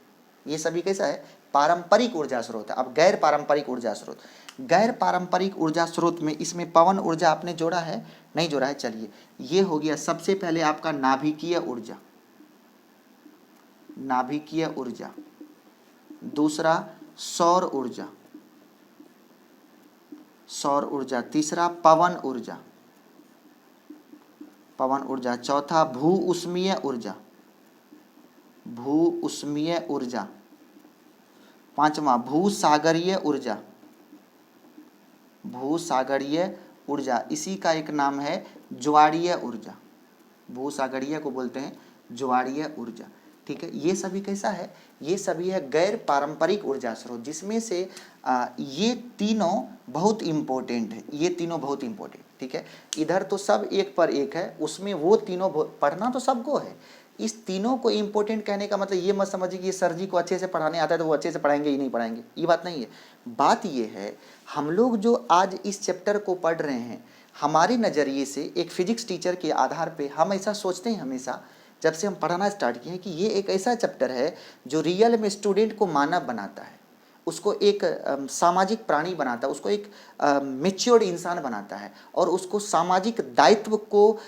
ये सभी कैसा है? पारंपरिक ऊर्जा स्रोत है। अब गैर पारंपरिक ऊर्जा स्रोत, गैर पारंपरिक ऊर्जा स्रोत में इसमें पवन ऊर्जा आपने जोड़ा है? नहीं जोड़ा है। चलिए, ये हो गया सबसे पहले आपका नाभिकीय ऊर्जा, दूसरा सौर ऊर्जा, तीसरा पवन ऊर्जा, चौथा भू उष्मीय ऊर्जा, पांचवा भूसागरीय ऊर्जा, इसी का एक नाम है ज्वारीय ऊर्जा। भूसागरीय को बोलते हैं ज्वारीय ऊर्जा। ठीक है, ये सभी कैसा है? ये सभी है गैर पारंपरिक ऊर्जा स्रोत, जिसमें से ये तीनों बहुत इंपॉर्टेंट है। ये तीनों बहुत इंपॉर्टेंट, ठीक है। इधर तो सब एक पर एक है, उसमें वो तीनों पढ़ना तो सबको है। इस तीनों को इंपॉर्टेंट कहने का मतलब ये मत समझिए कि ये सर जी को अच्छे से पढ़ाने आता है तो वो अच्छे से पढ़ाएंगे ही नहीं पढ़ाएंगे, ये बात नहीं है। बात ये है, हम लोग जो आज इस चैप्टर को पढ़ रहे हैं, हमारे नज़रिए से एक फिजिक्स टीचर के आधार पे हम ऐसा सोचते हैं हमेशा, जब से हम पढ़ाना स्टार्ट किए हैं, कि ये एक ऐसा चैप्टर है जो रियल में स्टूडेंट को मानव बनाता है, उसको एक सामाजिक प्राणी बनाता है, उसको एक मैच्योर्ड इंसान बनाता है, और उसको सामाजिक दायित्व को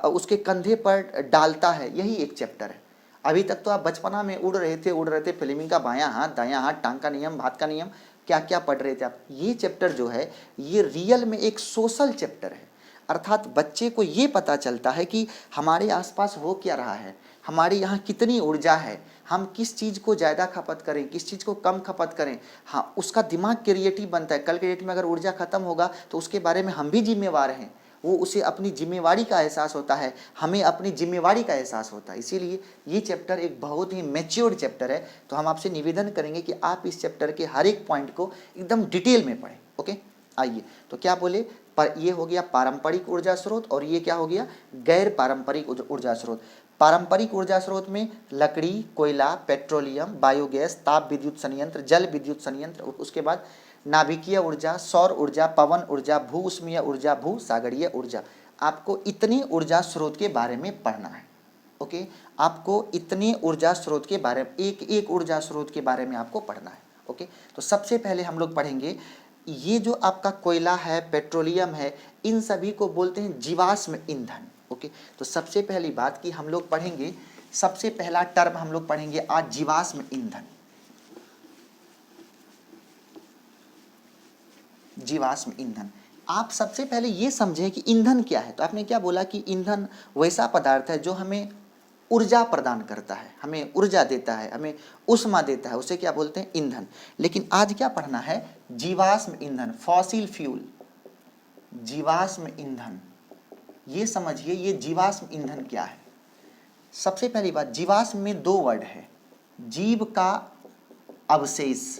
उसके कंधे पर डालता है। यही एक चैप्टर है। अभी तक तो आप बचपना में उड़ रहे थे फ्लेमिंग का बायां हाथ, दायां हाथ, टांग का नियम, भात का नियम, क्या क्या पढ़ रहे थे आप। ये चैप्टर जो है, ये रियल में एक सोशल चैप्टर है। अर्थात बच्चे को ये पता चलता है कि हमारे आसपास हो क्या रहा है, हमारे यहाँ कितनी ऊर्जा है, हम किस चीज़ को ज़्यादा खपत करें, किस चीज़ को कम खपत करें। हाँ, उसका दिमाग क्रिएटिव बनता है। कल के डेट में अगर ऊर्जा खत्म होगा तो उसके बारे में हम भी जिम्मेवार हैं, वो उसे अपनी जिम्मेवारी का एहसास होता है, हमें अपनी जिम्मेवारी का एहसास होता है। इसीलिए ये चैप्टर एक बहुत ही मैच्योर्ड चैप्टर है। तो हम आपसे निवेदन करेंगे कि आप इस चैप्टर के हर एक पॉइंट को एकदम डिटेल में पढ़ें। ओके, आइए, तो क्या बोले, पर ये हो गया पारंपरिक ऊर्जा स्रोत, और ये क्या हो गया, गैर पारंपरिक ऊर्जा स्रोत। पारंपरिक ऊर्जा स्रोत में लकड़ी, कोयला, पेट्रोलियम, बायोगैस, ताप विद्युत संयंत्र, जल विद्युत संयंत्र, उसके बाद नाभिकीय ऊर्जा, सौर ऊर्जा, पवन ऊर्जा, भू उष्मीय ऊर्जा, भू सागरीय ऊर्जा। आपको इतने ऊर्जा स्रोत के बारे में पढ़ना है। ओके, आपको इतने ऊर्जा स्रोत के बारे में, एक एक ऊर्जा स्रोत के बारे में आपको पढ़ना है। ओके, तो सबसे पहले हम लोग पढ़ेंगे, ये जो आपका कोयला है, पेट्रोलियम है, इन सभी को बोलते हैं जीवाश्म ईंधन। ओके, तो सबसे पहली बात कि हम लोग पढ़ेंगे, सबसे पहला टर्म हम लोग पढ़ेंगे आज जीवाश्म ईंधन। जीवाश्म ईंधन, आप सबसे पहले ये समझें कि ईंधन क्या है। तो आपने क्या बोला कि ईंधन वैसा पदार्थ है जो हमें ऊर्जा प्रदान करता है, हमें ऊर्जा देता है, हमें ऊष्मा देता है, उसे क्या बोलते हैं? ईंधन। लेकिन आज क्या पढ़ना है? जीवाश्म ईंधन, फॉसिल फ्यूल, जीवाश्म ईंधन। ये समझिए ये जीवाश्म ईंधन क्या है। सबसे पहली बात, जीवाश्म में दो वर्ड है, जीव का अवशेष,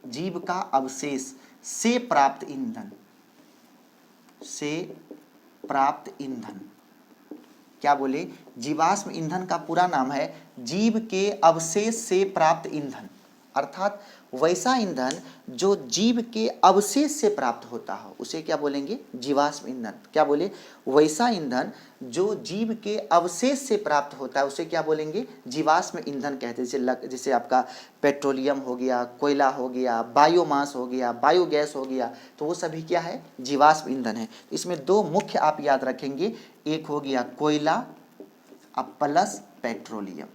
जीव का अवशेष से प्राप्त ईंधन, से प्राप्त ईंधन। क्या बोले? जीवाश्म ईंधन का पूरा नाम है जीव के अवशेष से प्राप्त ईंधन, अर्थात वैसा ईंधन जो जीव के अवशेष से प्राप्त होता हो उसे क्या बोलेंगे? जीवाश्म ईंधन। क्या बोले? वैसा ईंधन जो जीव के अवशेष से प्राप्त होता है उसे क्या बोलेंगे? जीवाश्म ईंधन कहते हैं। जैसे आपका पेट्रोलियम हो गया, कोयला हो गया, बायोमास हो गया, बायोगैस हो गया, तो वो सभी क्या है? जीवाश्म ईंधन है। इसमें दो मुख्य आप याद रखेंगे, एक हो गया कोयला अब प्लस पेट्रोलियम,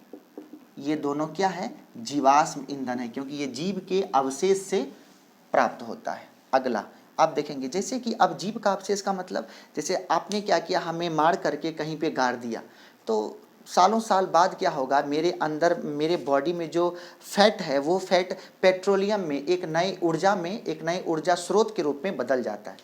ये दोनों क्या है? जीवाश्म ईंधन है, क्योंकि ये जीव के अवशेष से प्राप्त होता है। अगला आप देखेंगे, जैसे कि अब जीव का अवशेष का मतलब, जैसे आपने क्या किया, हमें मार करके कहीं पे गाड़ दिया, तो सालों साल बाद क्या होगा? मेरे अंदर, मेरे बॉडी में जो फैट है वो फैट पेट्रोलियम में एक नई ऊर्जा में, एक नए ऊर्जा स्रोत के रूप में बदल जाता है।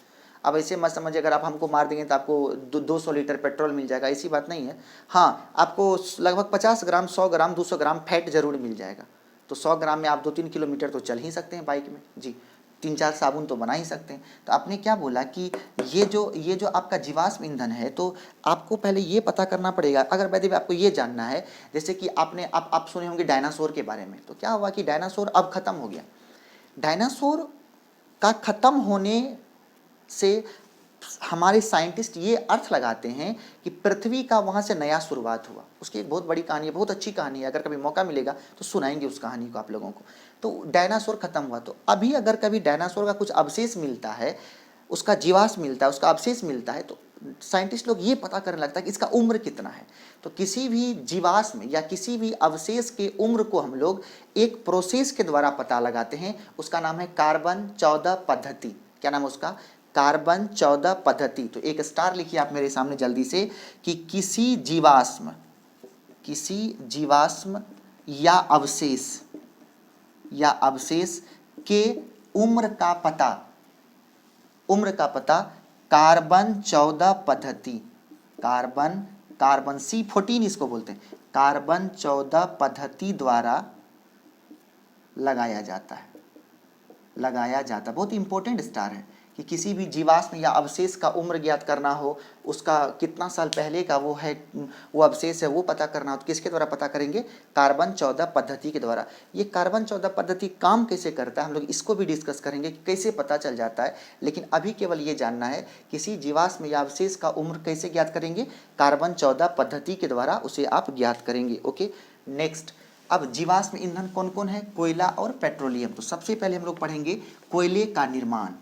अब ऐसे मत समझिए अगर आप हमको मार देंगे तो आपको 200 लीटर पेट्रोल मिल जाएगा, ऐसी बात नहीं है। हाँ, आपको लगभग 50 ग्राम, 100 ग्राम, 200 ग्राम फैट जरूर मिल जाएगा। तो 100 ग्राम में आप 2-3 किलोमीटर तो चल ही सकते हैं बाइक में जी, 3-4 साबुन तो बना ही सकते हैं। तो आपने क्या बोला कि ये जो आपका जीवाश्म ईंधन है, तो आपको पहले ये पता करना पड़ेगा। अगर वैसे भी आपको ये जानना है, जैसे कि आपने आप सुने होंगे डायनासोर के बारे में, तो क्या हुआ कि डायनासोर अब खत्म हो गया। डायनासोर का खत्म होने से हमारे साइंटिस्ट ये अर्थ लगाते हैं कि पृथ्वी का वहाँ से नया शुरुआत हुआ। उसकी एक बहुत बड़ी कहानी है, बहुत अच्छी कहानी है, अगर कभी मौका मिलेगा तो सुनाएंगे उस कहानी को आप लोगों को। तो डायनासोर खत्म हुआ, तो अभी अगर कभी डायनासोर का कुछ अवशेष मिलता है, उसका जीवाश्म मिलता है, उसका अवशेष मिलता है, तो साइंटिस्ट लोग ये पता करने लगता है कि इसका उम्र कितना है। तो किसी भी जीवाश्म या किसी भी अवशेष के उम्र को हम लोग एक प्रोसेस के द्वारा पता लगाते हैं, उसका नाम है कार्बन 14 पद्धति। क्या नाम है उसका? कार्बन 14 पद्धति। तो एक स्टार लिखिए आप मेरे सामने जल्दी से, कि किसी जीवाश्म या अवशेष के उम्र का पता कार्बन 14 पद्धति, कार्बन C14 इसको बोलते हैं, कार्बन 14 पद्धति द्वारा लगाया जाता। बहुत इंपॉर्टेंट स्टार है कि किसी भी जीवाश्म या अवशेष का उम्र ज्ञात करना हो, उसका कितना साल पहले का वो है, वो अवशेष है, वो पता करना हो, तो किसके द्वारा पता करेंगे? कार्बन 14 पद्धति के द्वारा। ये कार्बन 14 पद्धति काम कैसे करता है, हम लोग इसको भी डिस्कस करेंगे कि कैसे पता चल जाता है। लेकिन अभी केवल ये जानना है किसी जीवाश्म या अवशेष का उम्र कैसे ज्ञात करेंगे? कार्बन 14 पद्धति के द्वारा उसे आप ज्ञात करेंगे। ओके, नेक्स्ट, अब जीवाश्म ईंधन कौन कौन है? कोयला और पेट्रोलियम। तो सबसे पहले हम लोग पढ़ेंगे कोयले का निर्माण।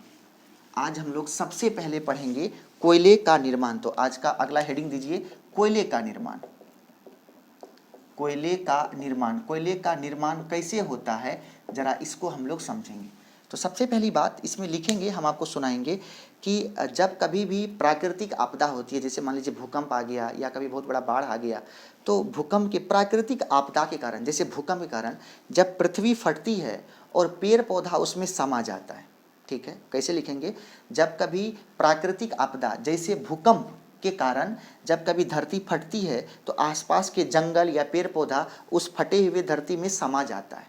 आज हम लोग सबसे पहले पढ़ेंगे कोयले का निर्माण। तो आज का अगला हेडिंग दीजिए, कोयले का निर्माण। कोयले का निर्माण कैसे होता है, जरा इसको हम लोग समझेंगे। तो सबसे पहली बात इसमें लिखेंगे, हम आपको सुनाएंगे कि जब कभी भी प्राकृतिक आपदा होती है, जैसे मान लीजिए भूकंप आ गया या कभी बहुत बड़ा बाढ़ आ गया, तो भूकंप के प्राकृतिक आपदा के कारण, जैसे भूकंप के कारण जब पृथ्वी फटती है और पेड़ पौधा उसमें समा जाता है। ठीक है, कैसे लिखेंगे? जब कभी प्राकृतिक आपदा जैसे भूकंप के कारण जब कभी धरती फटती है तो आसपास के जंगल या पेड़ पौधा उस फटे हुए धरती में समा जाता है,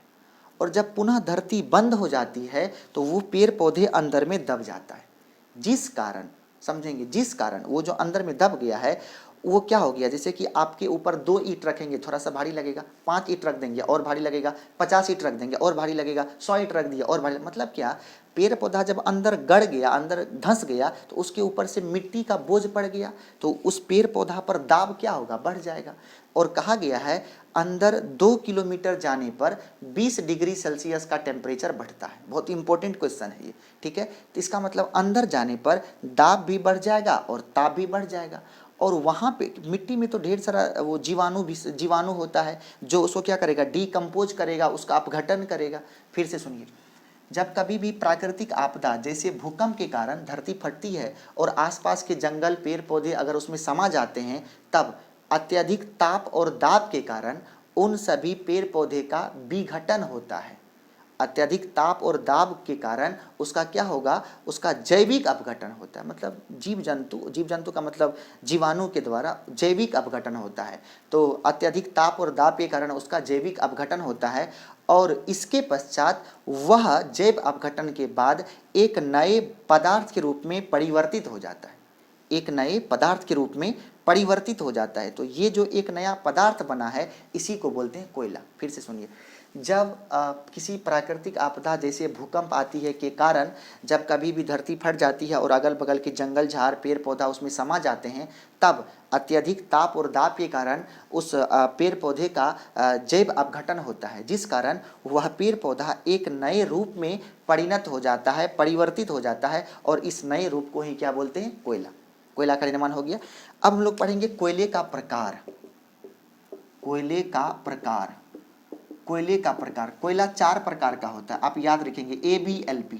और जब पुनः धरती बंद हो जाती है तो वो पेड़ पौधे अंदर में दब जाता है। जिस कारण, समझेंगे, जिस कारण वो जो अंदर में दब गया है वो क्या हो गया, जैसे कि आपके ऊपर 2 ईंट रखेंगे, थोड़ा सा भारी लगेगा, 5 ईंट रख देंगे और भारी लगेगा, 50 ईंट रख देंगे और भारी लगेगा, 100 ईंट रख दिया और भारी, मतलब क्या, पेड़ पौधा जब अंदर गड़ गया, अंदर धंस गया, तो उसके ऊपर से मिट्टी का बोझ पड़ गया, तो उस पेड़ पौधा पर दाब क्या होगा? बढ़ जाएगा। और कहा गया है अंदर 2 किलोमीटर जाने पर 20 डिग्री सेल्सियस का टेम्परेचर बढ़ता है। बहुत इंपॉर्टेंट क्वेश्चन है ये। ठीक है, तो इसका मतलब अंदर जाने पर दाब भी बढ़ जाएगा और ताप भी बढ़ जाएगा, और वहाँ पे मिट्टी में तो ढेर सारा वो जीवाणु होता है जो उसको क्या करेगा? डीकम्पोज करेगा, उसका अपघटन करेगा। फिर से सुनिए, जब कभी भी प्राकृतिक आपदा जैसे भूकंप के कारण धरती फटती है और आसपास के जंगल पेड़ पौधे अगर उसमें समा जाते हैं, तब अत्यधिक ताप और दाब के कारण उन सभी पेड़ पौधे का विघटन होता है। अत्यधिक ताप और दाब के कारण उसका क्या होगा, उसका जैविक अपघटन होता है। मतलब जीव जंतु का मतलब जीवाणु के द्वारा जैविक अपघटन होता है। तो अत्यधिक ताप और दाब के कारण उसका जैविक अपघटन होता है और इसके पश्चात वह जैव अपघटन के बाद एक नए पदार्थ के रूप में परिवर्तित हो जाता है, एक नए पदार्थ के रूप में परिवर्तित हो जाता है। तो ये जो एक नया पदार्थ बना है इसी को बोलते हैं कोयला। फिर से सुनिए, जब किसी प्राकृतिक आपदा जैसे भूकंप आती है के कारण जब कभी भी धरती फट जाती है और अगल बगल के जंगल झाड़ पेड़ पौधा उसमें समा जाते हैं, तब अत्यधिक ताप और दाब के कारण उस पेड़ पौधे का जैव अपघटन होता है, जिस कारण वह पेड़ पौधा एक नए रूप में परिणत हो जाता है, परिवर्तित हो जाता है और इस नए रूप को ही क्या बोलते हैं, कोयला। कोयला का निर्माण हो गया। अब हम लोग पढ़ेंगे कोयले का प्रकार। कोयले का प्रकार, कोयले का प्रकार, कोयला 4 प्रकार का होता है, आप याद रखेंगे। ABLP,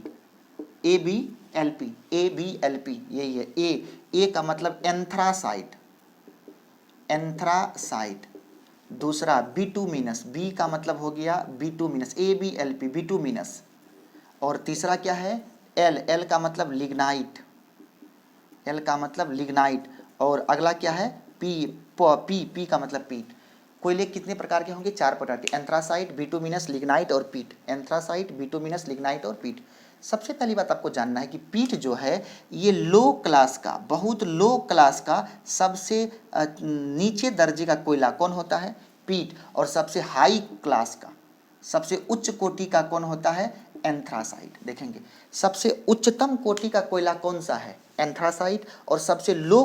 ABLP, ABLP यही है। ए का मतलब एंथ्रासाइट, एंथ्रासाइट। दूसरा बिटुमिनस, बी का मतलब हो गया बिटुमिनस, ABLP बिटुमिनस। और तीसरा क्या है, एल का मतलब लिग्नाइट, एल का मतलब लिग्नाइट। और अगला क्या है, पी का मतलब पीट। कोयले कितने प्रकार के होंगे, 4 प्रकार के, एंथ्रासाइट, बिटुमिनस, लिग्नाइट और पीट। एंथ्रासाइट, बिटुमिनस, लिग्नाइट और पीट। सबसे पहली बात आपको जानना है कि पीट जो है ये लो क्लास का, बहुत लो क्लास का, सबसे नीचे दर्जे का कोयला कौन होता है, पीट। और सबसे हाई क्लास का, सबसे उच्च कोटि का कौन होता है, एंथ्रासाइट। देखेंगे सबसे उच्चतम कोटि का कोयला कौन सा है, एंथ्रासाइट, और सबसे लो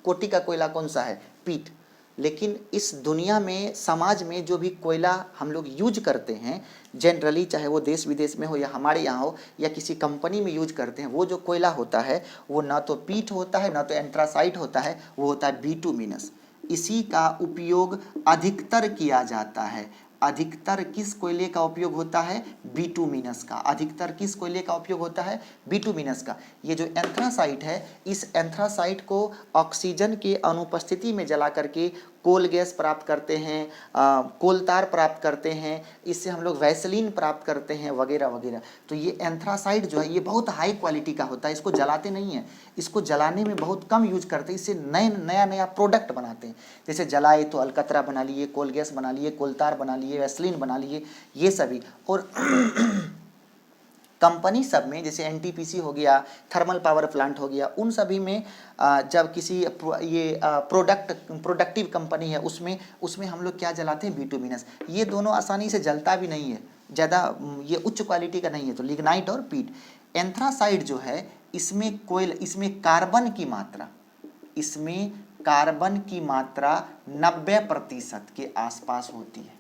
कोटि का कोयला कौन सा है, पीट। लेकिन इस दुनिया में, समाज में जो भी कोयला हम लोग यूज करते हैं जनरली, चाहे वो देश विदेश में हो या हमारे यहाँ हो या किसी कंपनी में यूज करते हैं, वो जो कोयला होता है वो ना तो पीट होता है ना तो एंथ्रासाइट होता है, वो होता है बिटुमिनस। इसी का उपयोग अधिकतर किया जाता है। अधिकतर किस कोयले का उपयोग होता है, बिटुमिनस का। अधिकतर किस कोयले का उपयोग होता है, बिटुमिनस का। ये जो एंथ्रासाइट है, इस एंथ्रासाइट को ऑक्सीजन के अनुपस्थिति में जला करके कोल गैस प्राप्त करते हैं, कोलतार प्राप्त करते हैं, इससे हम लोग वैसलीन प्राप्त करते हैं, वगैरह वगैरह। तो ये एंथ्रासाइट जो है ये बहुत हाई क्वालिटी का होता है, इसको जलाते नहीं हैं, इसको जलाने में बहुत कम यूज करते हैं, इससे नया नया प्रोडक्ट बनाते हैं। जैसे जलाए तो अलकतरा बना लिए, कोल गैस बना लिए, कोलतार बना लिए, वैसलीन बना लिए, ये सभी। और कंपनी सब में जैसे NTPC हो गया, थर्मल पावर प्लांट हो गया, उन सभी में जब किसी ये प्रोडक्टिव कंपनी है उसमें हम लोग क्या जलाते हैं, बिटुमिनस। ये दोनों आसानी से जलता भी नहीं है, ज़्यादा ये उच्च क्वालिटी का नहीं है, तो लिग्नाइट और पीट। एंथ्रासाइड जो है इसमें कार्बन की मात्रा, इसमें कार्बन की मात्रा 90% के आसपास होती है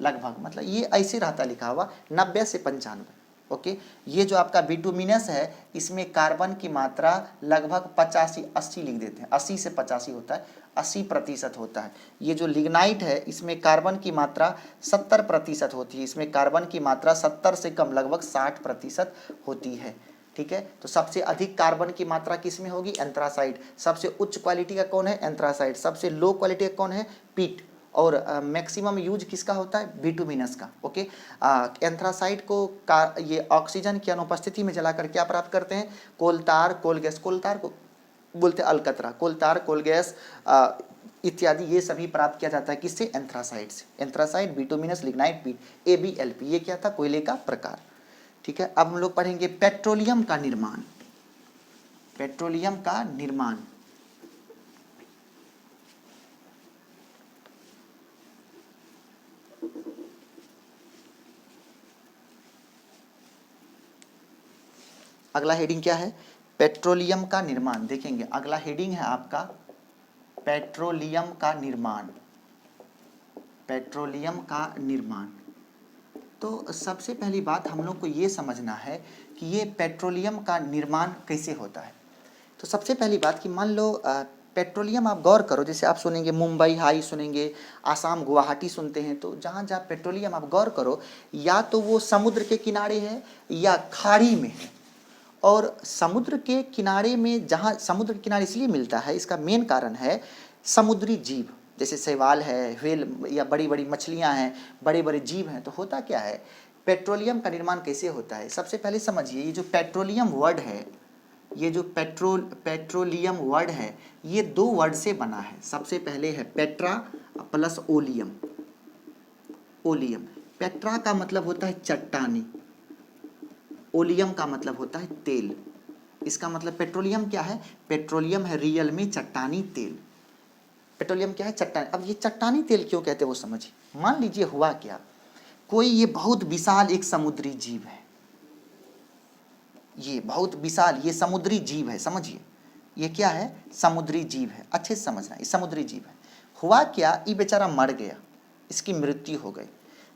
लगभग, मतलब ये ऐसे रहता लिखा हुआ 90 से 95। ओके, ये जो आपका बिटुमिनस है इसमें कार्बन की मात्रा लगभग 85-80 लिख देते हैं, 80 से 85 होता है, 80% होता है। ये जो लिग्नाइट है इसमें कार्बन की मात्रा 70% होती है, इसमें कार्बन की मात्रा 70 से कम लगभग 60% होती है। ठीक है, तो सबसे अधिक कार्बन की मात्रा किस में होगी, एंथ्रासाइट। सबसे उच्च क्वालिटी का कौन है, एंथ्रासाइट। सबसे लो क्वालिटी का कौन है, पीट। और मैक्सिमम यूज किसका होता है, बिटुमिनस का। ओके, एंथ्रासाइट को ये ऑक्सीजन की अनुपस्थिति में जलाकर क्या प्राप्त करते हैं, कोलतार, कोल गैस, कोलतार को बोलते हैं अलकतरा, कोलतार, कोल गैस इत्यादि, ये सभी प्राप्त किया जाता है किससे, एंथ्रासाइट से। एंथ्रासाइट, बिटुमिनस, लिग्नाइट, पीट, ABLP, ये क्या था, कोयले का प्रकार। ठीक है, अब हम लोग पढ़ेंगे पेट्रोलियम का निर्माण। पेट्रोलियम का निर्माण, अगला हेडिंग क्या है, पेट्रोलियम का निर्माण। देखेंगे अगला हेडिंग है आपका पेट्रोलियम का निर्माण, पेट्रोलियम का निर्माण। तो सबसे पहली बात हम लोग को ये समझना है कि ये पेट्रोलियम का निर्माण कैसे होता है। तो सबसे पहली बात कि मान लो पेट्रोलियम, आप गौर करो, जैसे आप सुनेंगे मुंबई हाई सुनेंगे, आसाम गुवाहाटी सुनते हैं, तो जहाँ जहाँ पेट्रोलियम आप गौर करो, या तो वो समुद्र के किनारे है या खाड़ी में है। और समुद्र के किनारे में, जहाँ समुद्र के किनारे इसलिए मिलता है, इसका मेन कारण है समुद्री जीव। जैसे शैवाल है, व्हेल या बड़ी बड़ी मछलियाँ हैं, बड़े बड़े जीव हैं, तो होता क्या है, पेट्रोलियम का निर्माण कैसे होता है। सबसे पहले समझिए, ये जो पेट्रोलियम वर्ड है, ये जो पेट्रोलियम वर्ड है, ये दो वर्ड से बना है। सबसे पहले है Petra plus oleum. Oleum, Petra का मतलब होता है चट्टानी, ओलियम का मतलब होता है तेल। इसका मतलब पेट्रोलियम क्या है, पेट्रोलियम है रियल में चट्टानी तेल। पेट्रोलियम क्या है, चट्टानी। अब ये चट्टानी तेल क्यों कहते हैं वो समझिए। मान लीजिए हुआ क्या, कोई ये बहुत विशाल एक समुद्री जीव है, ये बहुत विशाल ये समुद्री जीव है, समझिए ये क्या है, समुद्री जीव है, अच्छे से समझना, ये समुद्री जीव है। हुआ क्या, ये बेचारा मर गया, इसकी मृत्यु हो गई।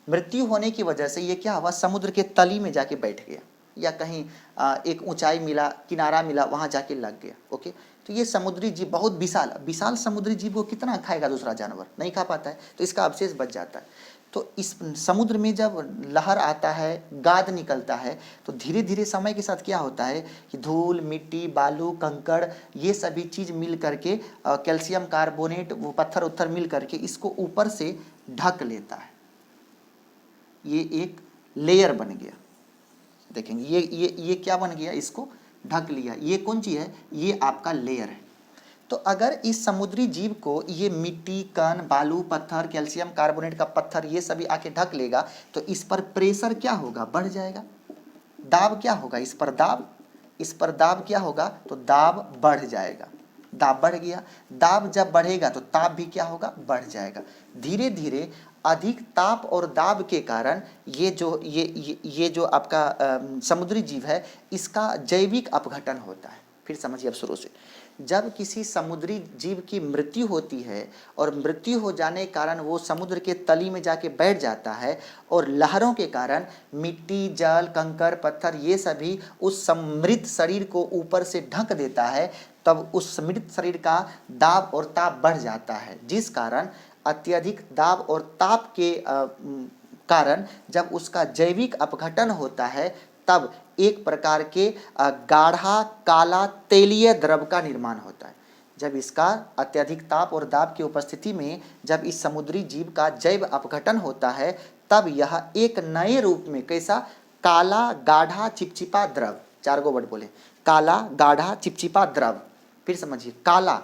मृत्यु होने की वजह से ये क्या हुआ, समुद्र के तली में जाके बैठ गया, या कहीं एक ऊंचाई मिला, किनारा मिला, वहाँ जाके लग गया। ओके, तो ये समुद्री जीव बहुत विशाल विशाल समुद्री जीव को कितना खाएगा दूसरा जानवर, नहीं खा पाता है, तो इसका अवशेष बच जाता है। तो इस समुद्र में जब लहर आता है, गाद निकलता है, तो धीरे धीरे समय के साथ क्या होता है कि धूल, मिट्टी, बालू, कंकड़, ये सभी चीज़ मिल करके कैल्शियम कार्बोनेट, वो पत्थर उत्थर मिल करके इसको ऊपर से ढक लेता है। ये एक लेयर बन गया, देखेंगे ये क्या बन गया, इसको ढक लिया। ये कौन चीज़ है, ये आपका लेयर है। तो अगर इस समुद्री जीव को ये मिट्टी, कण, बालू, पत्थर, कैल्शियम कार्बोनेट का पत्थर ये सभी आके ढक लेगा, तो इस पर प्रेशर क्या होगा, बढ़ जाएगा। दाब क्या होगा, इस पर दाब क्या होगा, तो दाब बढ़ जाएगा। दाब बढ़ गया, दाब जब बढ़ेगा तो ताप भी क्या होगा, बढ़ जाएगा। धीरे धीरे अधिक ताप और दाब के कारण ये जो आपका समुद्री जीव है, इसका जैविक अपघटन होता है। फिर समझिए अब शुरू से, जब किसी समुद्री जीव की मृत्यु होती है और मृत्यु हो जाने के कारण वो समुद्र के तली में जाके बैठ जाता है, और लहरों के कारण मिट्टी, जल, कंकड़, पत्थर ये सभी उस मृत शरीर को ऊपर से ढक देता है, तब उस मृत शरीर का दाब और ताप बढ़ जाता है। जिस कारण अत्यधिक दाब और ताप के कारण जब उसका जैविक अपघटन होता है, तब एक प्रकार के गाढ़ा काला तेलीय द्रव का निर्माण होता है। जब इसका अत्यधिक ताप और दाब की उपस्थिति में जब इस समुद्री जीव का जैव अपघटन होता है, तब यह एक नए रूप में कैसा, काला गाढ़ा चिपचिपा द्रव, 4 गो वर्ड बोले, काला गाढ़ा चिपचिपा द्रव। फिर समझिए, काला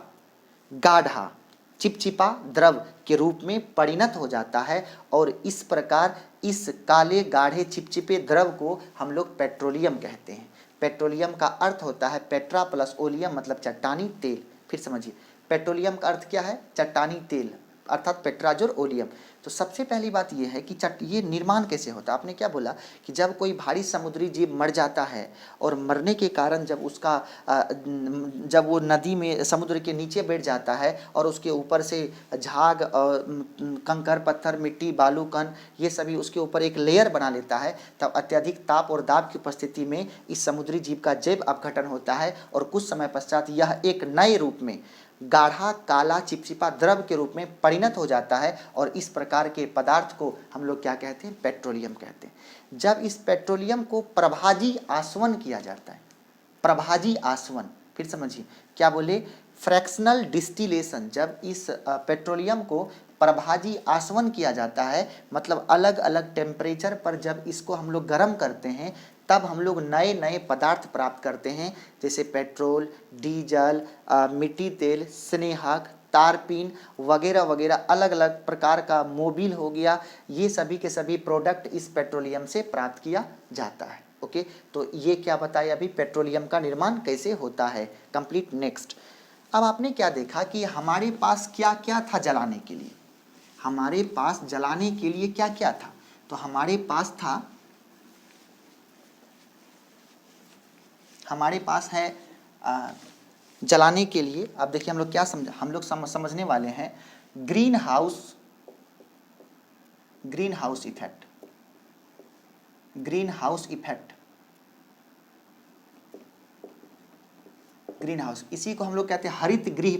गाढ़ा चिपचिपा द्रव के रूप में परिणत हो जाता है, और इस प्रकार इस काले गाढ़े चिपचिपे द्रव को हम लोग पेट्रोलियम कहते हैं। पेट्रोलियम का अर्थ होता है पेट्रा प्लस ओलियम, मतलब चट्टानी तेल। फिर समझिए, पेट्रोलियम का अर्थ क्या है, चट्टानी तेल, अर्थात पेट्राजोर ओलियम। तो सबसे पहली बात यह है कि ये निर्माण कैसे होता है। आपने क्या बोला कि जब कोई भारी समुद्री जीव मर जाता है, और मरने के कारण जब उसका जब वो नदी में समुद्र के नीचे बैठ जाता है, और उसके ऊपर से झाग, कंकर, पत्थर, मिट्टी, बालू, कण ये सभी उसके ऊपर एक लेयर बना लेता है, तब अत्यधिक ताप और दाब की उपस्थिति में इस समुद्री जीव का जैव अपघटन होता है, और कुछ समय पश्चात यह एक नए रूप में गाढ़ा काला चिपचिपा द्रव के रूप में परिणत हो जाता है, और इस प्रकार के पदार्थ को हम लोग क्या कहते हैं, पेट्रोलियम कहते हैं। जब इस पेट्रोलियम को प्रभाजी आसवन किया जाता है, प्रभाजी आसवन, फिर समझिए क्या बोले, फ्रैक्शनल डिस्टिलेशन, जब इस पेट्रोलियम को प्रभाजी आसवन किया जाता है, मतलब अलग अलग टेम्परेचर पर जब इसको हम लोग गर्म करते हैं, तब हम लोग नए नए पदार्थ प्राप्त करते हैं, जैसे पेट्रोल, डीजल, मिट्टी तेल, स्नेहक, तारपीन वगैरह वगैरह, अलग अलग प्रकार का मोबिल हो गया, ये सभी के सभी प्रोडक्ट इस पेट्रोलियम से प्राप्त किया जाता है। ओके, तो ये क्या बताया अभी, पेट्रोलियम का निर्माण कैसे होता है, कंप्लीट। नेक्स्ट, अब आपने क्या देखा कि हमारे पास क्या क्या था जलाने के लिए, हमारे पास जलाने के लिए क्या क्या था। तो हमारे पास है जलाने के लिए, अब देखिए हम लोग क्या समझने वाले हैं, green house effect. Green house, इसी को हम लोग कहते हैं हरित गृह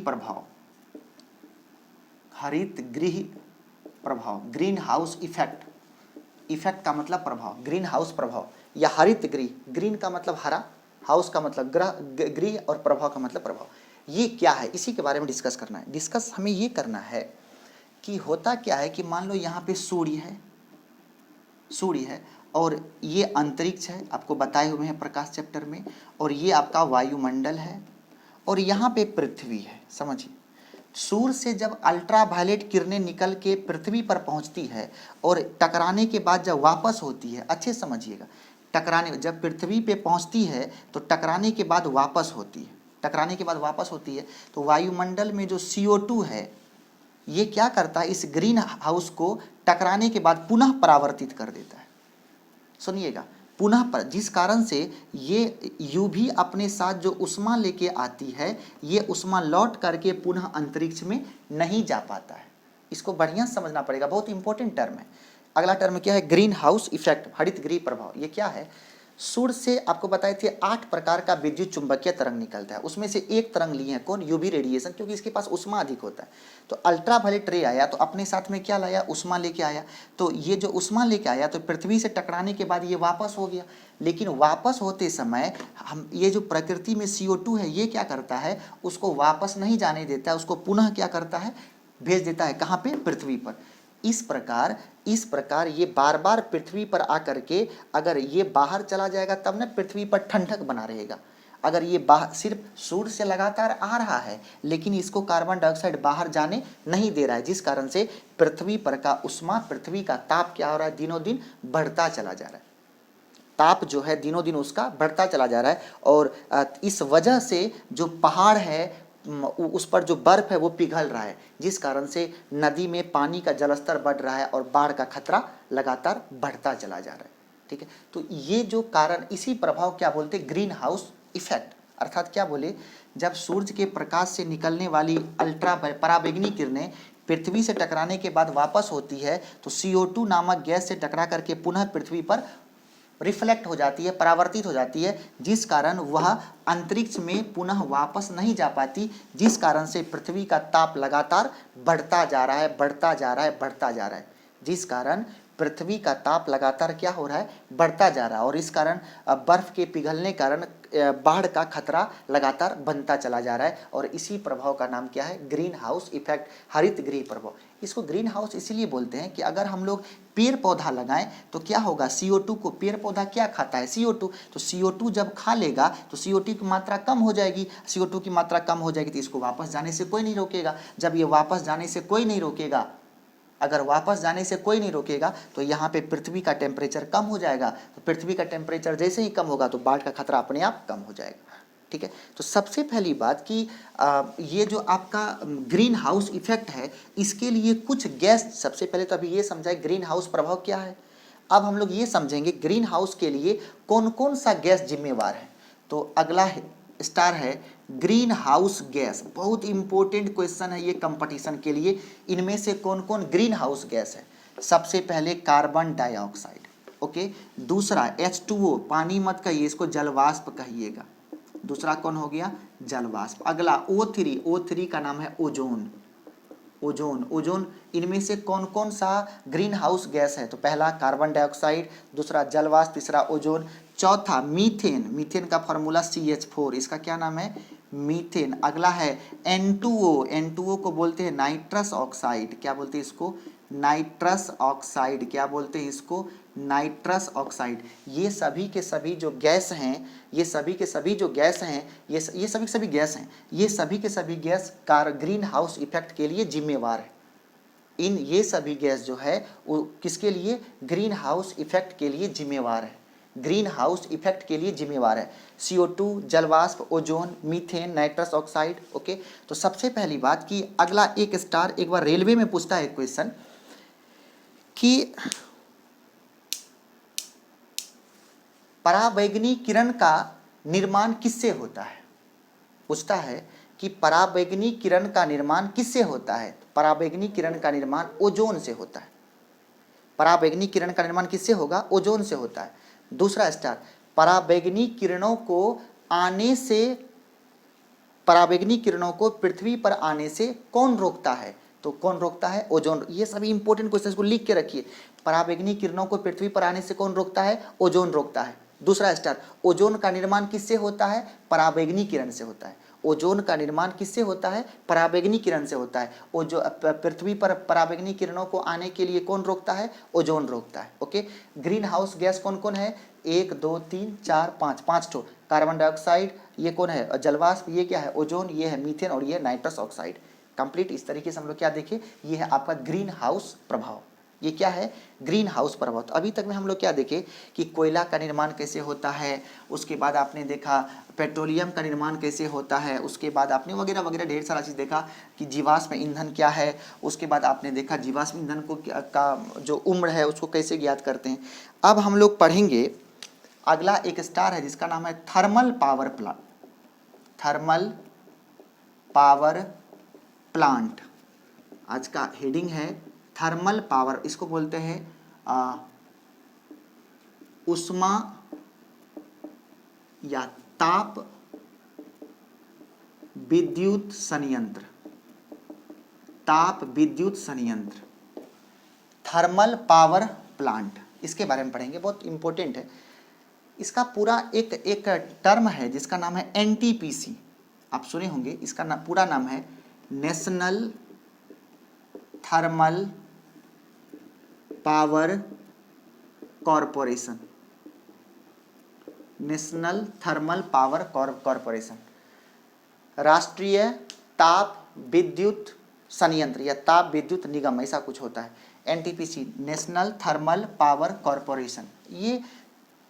प्रभाव, ग्रीन हाउस इफेक्ट। इफेक्ट का मतलब प्रभाव, ग्रीन हाउस प्रभाव या हरित गृह, ग्रीन का मतलब हरा, हाउस का मतलब गृह, और प्रभाव का मतलब प्रभाव। ये क्या है, इसी के बारे में डिस्कस करना है। हमें ये करना है कि होता क्या है कि मान लो यहाँ पे सूर्य है और ये अंतरिक्ष है, आपको बताए हुए हैं प्रकाश चैप्टर में, और ये आपका वायुमंडल है और यहाँ पे पृथ्वी है। समझिए, सूर्य से जब अल्ट्रावायलेट किरणें निकल के पृथ्वी पर पहुँचती है और टकराने के बाद जब वापस होती है, अच्छे समझिएगा, टकराने जब पृथ्वी पे पहुँचती है तो टकराने के बाद वापस होती है, तो वायुमंडल में जो CO2 है ये क्या करता है, इस ग्रीन हाउस को टकराने के बाद पुनः परावर्तित कर देता है। सुनिएगा, पुनः पर, जिस कारण से ये यूवी अपने साथ जो उष्मा लेके आती है, ये उष्मा लौट करके पुनः अंतरिक्ष में नहीं जा पाता है। इसको बढ़िया समझना पड़ेगा, बहुत इंपॉर्टेंट टर्म है। अगला टर्म क्या है, ग्रीन हाउस इफेक्ट, हरित गृह प्रभाव। ये क्या है, सूर्य से आपको बताए थे 8 प्रकार का विद्युत चुंबकीय तरंग निकलता है, उसमें से एक तरंग लिए हैं, कौन, यूवी रेडिएशन, क्योंकि इसके पास उष्मा अधिक होता है। तो अल्ट्रावायलेट रे आया तो अपने साथ में क्या लाया, उष्मा लेके आया। तो ये जो उष्मा लेके आया तो पृथ्वी से टकराने के बाद ये वापस हो गया, लेकिन वापस होते समय हम ये जो प्रकृति में CO2 है ये क्या करता है, उसको वापस नहीं जाने देता है, उसको पुनः क्या करता है, भेज देता है, कहाँ पे, पृथ्वी पर। इस प्रकार ये बार बार पृथ्वी पर आकर के, अगर ये बाहर चला जाएगा तब ना पृथ्वी पर ठंडक बना रहेगा। अगर ये बाहर सिर्फ सूर्य से लगातार आ रहा है लेकिन इसको कार्बन डाइऑक्साइड बाहर जाने नहीं दे रहा है, जिस कारण से पृथ्वी पर का उष्मा, पृथ्वी का ताप क्या हो रहा है, दिनों दिन बढ़ता चला जा रहा है। ताप जो है दिनों दिन उसका बढ़ता चला जा रहा है, और इस वजह से जो पहाड़ है उस पर जो बर्फ है वो पिघल रहा है, जिस कारण से नदी में पानी का जलस्तर बढ़ रहा है और बाढ़ का खतरा लगातार बढ़ता चला जा रहा है। ठीक है, तो ये जो कारण, इसी प्रभाव क्या बोलते हैं, ग्रीन हाउस इफेक्ट। अर्थात क्या बोले, जब सूर्य के प्रकाश से निकलने वाली अल्ट्रा पराबैंगनी किरणें पृथ्वी से टकराने के बाद वापस होती है तो CO2 नामक गैस से टकरा करके पुनः पृथ्वी पर रिफ्लेक्ट हो जाती है, परावर्तित हो जाती है, जिस कारण वह अंतरिक्ष में पुनः वापस नहीं जा पाती, जिस कारण से पृथ्वी का ताप लगातार बढ़ता जा रहा है, जिस कारण पृथ्वी का ताप लगातार क्या हो रहा है, बढ़ता जा रहा है, और इस कारण बर्फ के पिघलने कारण बाढ़ का खतरा लगातार बनता चला जा रहा है। और इसी प्रभाव का नाम क्या है, ग्रीन हाउस इफेक्ट, हरित गृह प्रभाव। इसको ग्रीन हाउस इसीलिए बोलते हैं कि अगर हम लोग पेड़ पौधा लगाएं तो क्या होगा, CO2 को पेड़ पौधा क्या खाता है, CO2, तो CO2 जब खा लेगा तो CO2 की मात्रा कम हो जाएगी, CO2 की मात्रा कम हो जाएगी तो इसको वापस जाने से कोई नहीं रोकेगा। जब ये वापस जाने से कोई नहीं रोकेगा, अगर वापस जाने से कोई नहीं रोकेगा तो यहाँ पे पृथ्वी का टेम्परेचर कम हो जाएगा, तो पृथ्वी का टेम्परेचर जैसे ही कम होगा तो बाढ़ का खतरा अपने आप कम हो जाएगा। ठीक है, तो सबसे पहली बात कि ये जो आपका ग्रीन हाउस इफेक्ट है, इसके लिए कुछ गैस, सबसे पहले तो अभी ये समझाए ग्रीन हाउस प्रभाव क्या है। अब हम लोग ये समझेंगे ग्रीन हाउस के लिए कौन कौन सा गैस जिम्मेवार है। तो अगला स्टार है ग्रीन हाउस गैस। बहुत इंपॉर्टेंट क्वेश्चन है ये कंपटीशन के लिए। इनमें से कौन कौन ग्रीन हाउस गैस है, सबसे पहले कार्बन डाइऑक्साइड, ओके। दूसरा H2O, पानी मत कहिए, इसको जलवाष्प कहिएगा। दूसरा कौन हो गया, जलवाष्प। अगला O3 का नाम है ओजोन। इनमें से कौन कौन सा ग्रीन हाउस गैस है, तो पहला कार्बन डाइऑक्साइड, दूसरा जलवाष्प, तीसरा ओजोन। चौथा मीथेन का फॉर्मूला CH4, इसका क्या नाम है, मीथेन। अगला है N2O को बोलते हैं नाइट्रस ऑक्साइड, क्या बोलते हैं इसको, नाइट्रस ऑक्साइड, क्या बोलते हैं इसको, नाइट्रस ऑक्साइड। ये सभी के सभी जो गैस हैं, ये सभी के सभी गैस ग्रीन हाउस इफेक्ट के लिए जिम्मेवार है। ये सभी गैस जो है वो किसके लिए, ग्रीन हाउस इफेक्ट के लिए जिम्मेवार है, ग्रीन हाउस इफेक्ट के लिए जिम्मेवार है। CO2, जलवाष्प, ozone, methane, nitrous oxide, okay. तो सबसे पहली बात कि अगला एक स्टार, एक बार रेलवे में पूछता है क्वेश्चन कि पराबैंगनी किरण का निर्माण किससे होता है, पूछता है कि पराबैंगनी किरण का निर्माण किससे होता है। पराबैंगनी किरण का निर्माण ओजोन से होता है। पराबैंगनी किरण का निर्माण किससे होगा, ओजोन से होता है। दूसरा स्टार, पराबैंगनी किरणों को पृथ्वी पर आने से कौन रोकता है, तो कौन रोकता है, ओजोन। ये सभी इंपॉर्टेंट क्वेश्चंस को लिख के रखिए। पराबैंगनी किरणों को पृथ्वी पर आने से कौन रोकता है, ओजोन रोकता है। दूसरा स्टार, ओजोन का निर्माण किससे होता है, पराबैंगनी किरण से होता है। ओजोन का निर्माण किससे होता है? पराबैंगनी किरण से होता है। पृथ्वी पर पराबैंगनी किरणों को आने के लिए कौन रोकता है? ओजोन रोकता है। ओके, ग्रीन हाउस गैस कौन कौन है? 1 2 3 4 5, 5 ठो। कार्बन डाइऑक्साइड ये कौन है? जलवाष्प, ये क्या है? ओजोन, ये है मीथेन और ये नाइट्रस ऑक्साइड। कंप्लीट इस तरीके से हम लोग क्या देखें, ये है आपका ग्रीन हाउस प्रभाव। ये क्या है? ग्रीन हाउस प्रभाव। तो अभी तक में हम लोग क्या देखे कि कोयला का निर्माण कैसे होता है, उसके बाद आपने देखा पेट्रोलियम का निर्माण कैसे होता है, उसके बाद आपने वगैरह वगैरह ढेर सारा चीज़ देखा कि जीवाश्म ईंधन क्या है, उसके बाद आपने देखा जीवाश्म ईंधन को का जो उम्र है उसको कैसे ज्ञात करते हैं। अब हम लोग पढ़ेंगे अगला एक स्टार है जिसका नाम है thermal power plant. Thermal power plant आज का हेडिंग है थर्मल पावर। इसको बोलते हैं उष्मा या ताप विद्युत संयंत्र। ताप विद्युत संयंत्र, थर्मल पावर प्लांट, इसके बारे में पढ़ेंगे, बहुत इंपॉर्टेंट है। इसका पूरा एक टर्म है जिसका नाम है एनटीपीसी। आप सुने होंगे, इसका पूरा नाम है national thermal power corporation. National thermal power corporation, राष्ट्रीय ताप विद्युत संयंत्र या ताप विद्युत निगम, ऐसा कुछ होता है। NTPC, national thermal power corporation. ये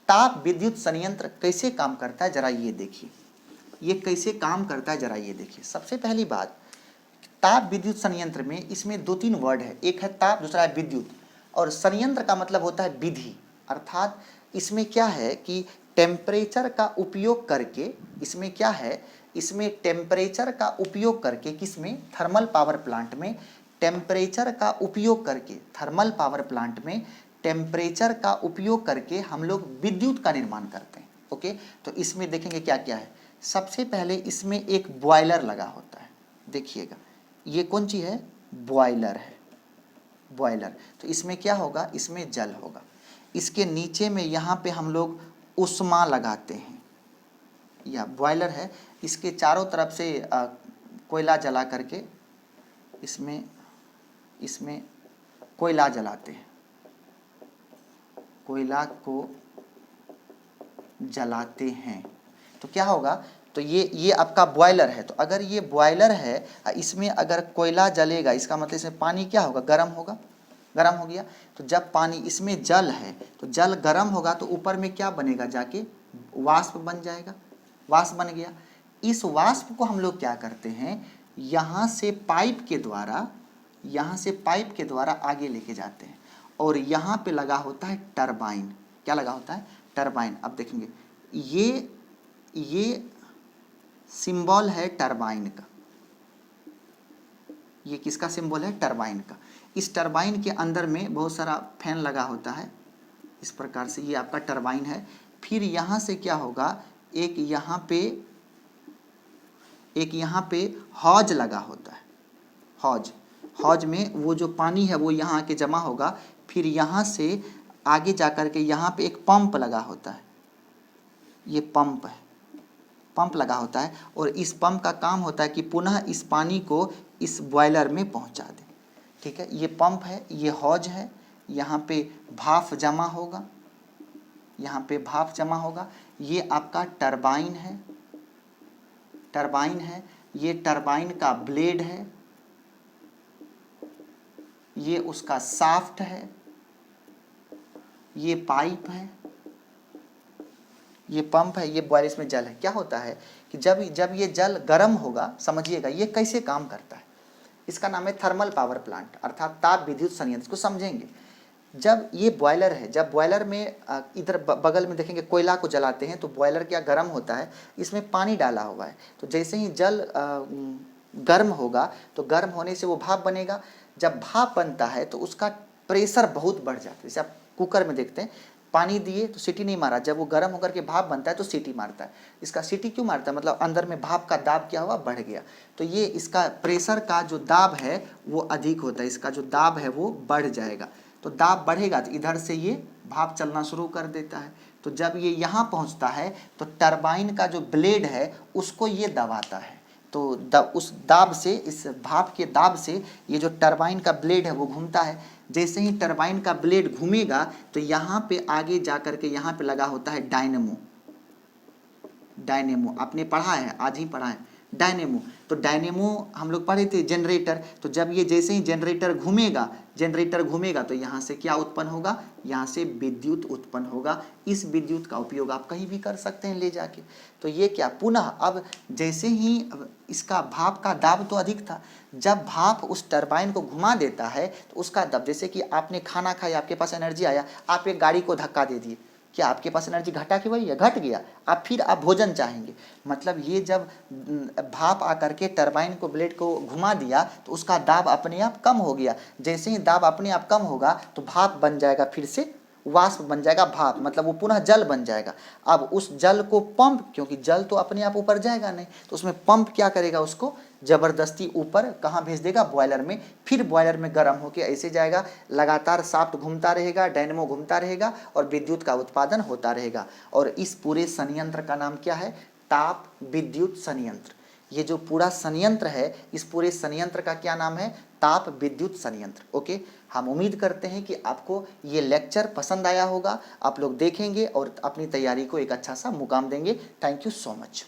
ताप विद्युत संयंत्र कैसे काम करता है जरा ये देखिए। ये कैसे काम करता है जरा ये देखिए। सबसे पहली बात, ताप विद्युत संयंत्र में इसमें 2-3 वर्ड है, एक है ताप, दूसरा है विद्युत। और संयंत्र का मतलब होता है विधि, अर्थात इसमें क्या है कि टेम्परेचर का उपयोग करके, इसमें क्या है, इसमें टेम्परेचर का उपयोग करके, किसमें? थर्मल पावर प्लांट में टेम्परेचर का उपयोग करके, थर्मल पावर प्लांट में टेम्परेचर का उपयोग करके हम लोग विद्युत का निर्माण करते हैं। ओके, तो इसमें देखेंगे क्या क्या है। सबसे पहले इसमें एक बॉयलर लगा होता है, देखिएगा ये कौन चीज़ है? बॉयलर है, बॉयलर। तो इसमें क्या होगा? इसमें जल होगा। इसके नीचे में यहाँ पे हम लोग उष्मा लगाते हैं, या बॉयलर है, इसके चारों तरफ से कोयला जला करके इसमें कोयला जलाते हैं, कोयला को जलाते हैं। तो क्या होगा? तो ये आपका बॉयलर है। तो अगर ये बॉयलर है, इसमें अगर कोयला जलेगा, इसका मतलब इसमें पानी क्या होगा? गर्म होगा, गर्म हो गया। तो जब पानी, इसमें जल है तो जल गर्म होगा तो ऊपर में क्या बनेगा? जाके वाष्प बन जाएगा, वाष्प बन गया। इस वाष्प को हम लोग क्या करते हैं? यहाँ से पाइप के द्वारा, यहाँ से पाइप के द्वारा आगे लेके जाते हैं, और यहाँ पे लगा होता है टरबाइन। क्या लगा होता है? टरबाइन। अब देखेंगे ये सिंबल है टरबाइन का। ये किसका सिंबल है? टरबाइन का। इस टरबाइन के अंदर में बहुत सारा फैन लगा होता है, इस प्रकार से ये आपका टरबाइन है। फिर यहाँ से क्या होगा? एक यहाँ पे हौज लगा होता है, हौज में वो जो पानी है वो यहाँ आके जमा होगा। फिर यहाँ से आगे जा कर के यहाँ पे एक पंप लगा होता है, ये पंप है, पंप लगा होता है, और इस पंप का काम होता है कि पुनः इस पानी को इस बॉयलर में पहुंचा दे। ठीक है, ये पंप है, ये हौज है, यहाँ पे भाप जमा होगा, यहाँ पे भाप जमा होगा। ये आपका टरबाइन है, टरबाइन है, ये टरबाइन का ब्लेड है, ये उसका शाफ्ट है, ये पाइप है, ये पंप है, ये बॉयलर, इसमें जल है। क्या होता है कि जब ये जल गर्म होगा, समझिएगा ये कैसे काम करता है। इसका नाम है थर्मल पावर प्लांट, अर्थात ताप विद्युत संयंत्र। इसको समझेंगे। जब ये बॉयलर है, जब बॉयलर में इधर बगल में देखेंगे कोयला को जलाते हैं, तो बॉयलर क्या गर्म होता है, इसमें पानी डाला हुआ है। तो जैसे ही जल गर्म होगा तो गर्म होने से वो भाप बनेगा। जब भाप बनता है तो उसका प्रेशर बहुत बढ़ जाता है। जैसे आप कुकर में देखते हैं, पानी दिए तो सीटी नहीं मारा, जब वो गर्म होकर के भाप बनता है तो सीटी मारता है। इसका सीटी क्यों मारता है? मतलब अंदर में भाप का दाब क्या हुआ? बढ़ गया। तो ये इसका प्रेशर का जो दाब है वो अधिक होता है, इसका जो दाब है वो बढ़ जाएगा। तो दाब बढ़ेगा तो इधर से ये भाप चलना शुरू कर देता है। तो जब ये यहाँ पहुँचता है तो टरबाइन का जो ब्लेड है उसको ये दबाता है। तो उस दाब से, इस भाप के दाब से ये जो टरबाइन का ब्लेड है वो घूमता है। जैसे ही टरबाइन का ब्लेड घूमेगा तो यहाँ पे आगे जा करके यहाँ पे लगा होता है डायनेमो। डायनेमो आपने पढ़ा है, आज ही पढ़ा है डायनेमो। तो डायनेमो हम लोग पढ़े थे जनरेटर। तो जब ये जैसे ही जनरेटर घूमेगा तो यहाँ से क्या उत्पन्न होगा, यहाँ से विद्युत उत्पन्न होगा। इस विद्युत का उपयोग आप कहीं भी कर सकते हैं ले जाके। तो ये क्या, पुनः अब जैसे ही इसका भाप का दाब तो अधिक था, जब भाप उस टरबाइन को घुमा देता है तो उसका दाब, जैसे कि आपने खाना खाया, आपके पास एनर्जी आया, आप एक गाड़ी को धक्का दे दिए, क्या आपके पास एनर्जी घटा कि वही है, घट गया। आप फिर आप भोजन चाहेंगे। मतलब ये जब भाप आकर के टरबाइन को, ब्लेड को घुमा दिया तो उसका दाब अपने आप कम हो गया। जैसे ही दाब अपने आप कम होगा तो भाप बन जाएगा, फिर से वाष्प बन जाएगा भाप, मतलब वो पुनः जल बन जाएगा। अब उस जल को पंप, क्योंकि जल तो अपने आप ऊपर जाएगा नहीं, तो उसमें पंप क्या करेगा, उसको जबरदस्ती ऊपर कहाँ भेज देगा, बॉयलर में। फिर बॉयलर में गर्म होकर ऐसे जाएगा, लगातार शाफ्ट घूमता रहेगा, डायनेमो घूमता रहेगा और विद्युत का उत्पादन होता रहेगा। और इस पूरे संयंत्र का नाम क्या है, ताप विद्युत संयंत्र। ये जो पूरा संयंत्र है, इस पूरे संयंत्र का क्या नाम है, ताप विद्युत संयंत्र। ओके, हम उम्मीद करते हैं कि आपको ये लेक्चर पसंद आया होगा। आप लोग देखेंगे और अपनी तैयारी को एक अच्छा सा मुकाम देंगे। Thank you so much.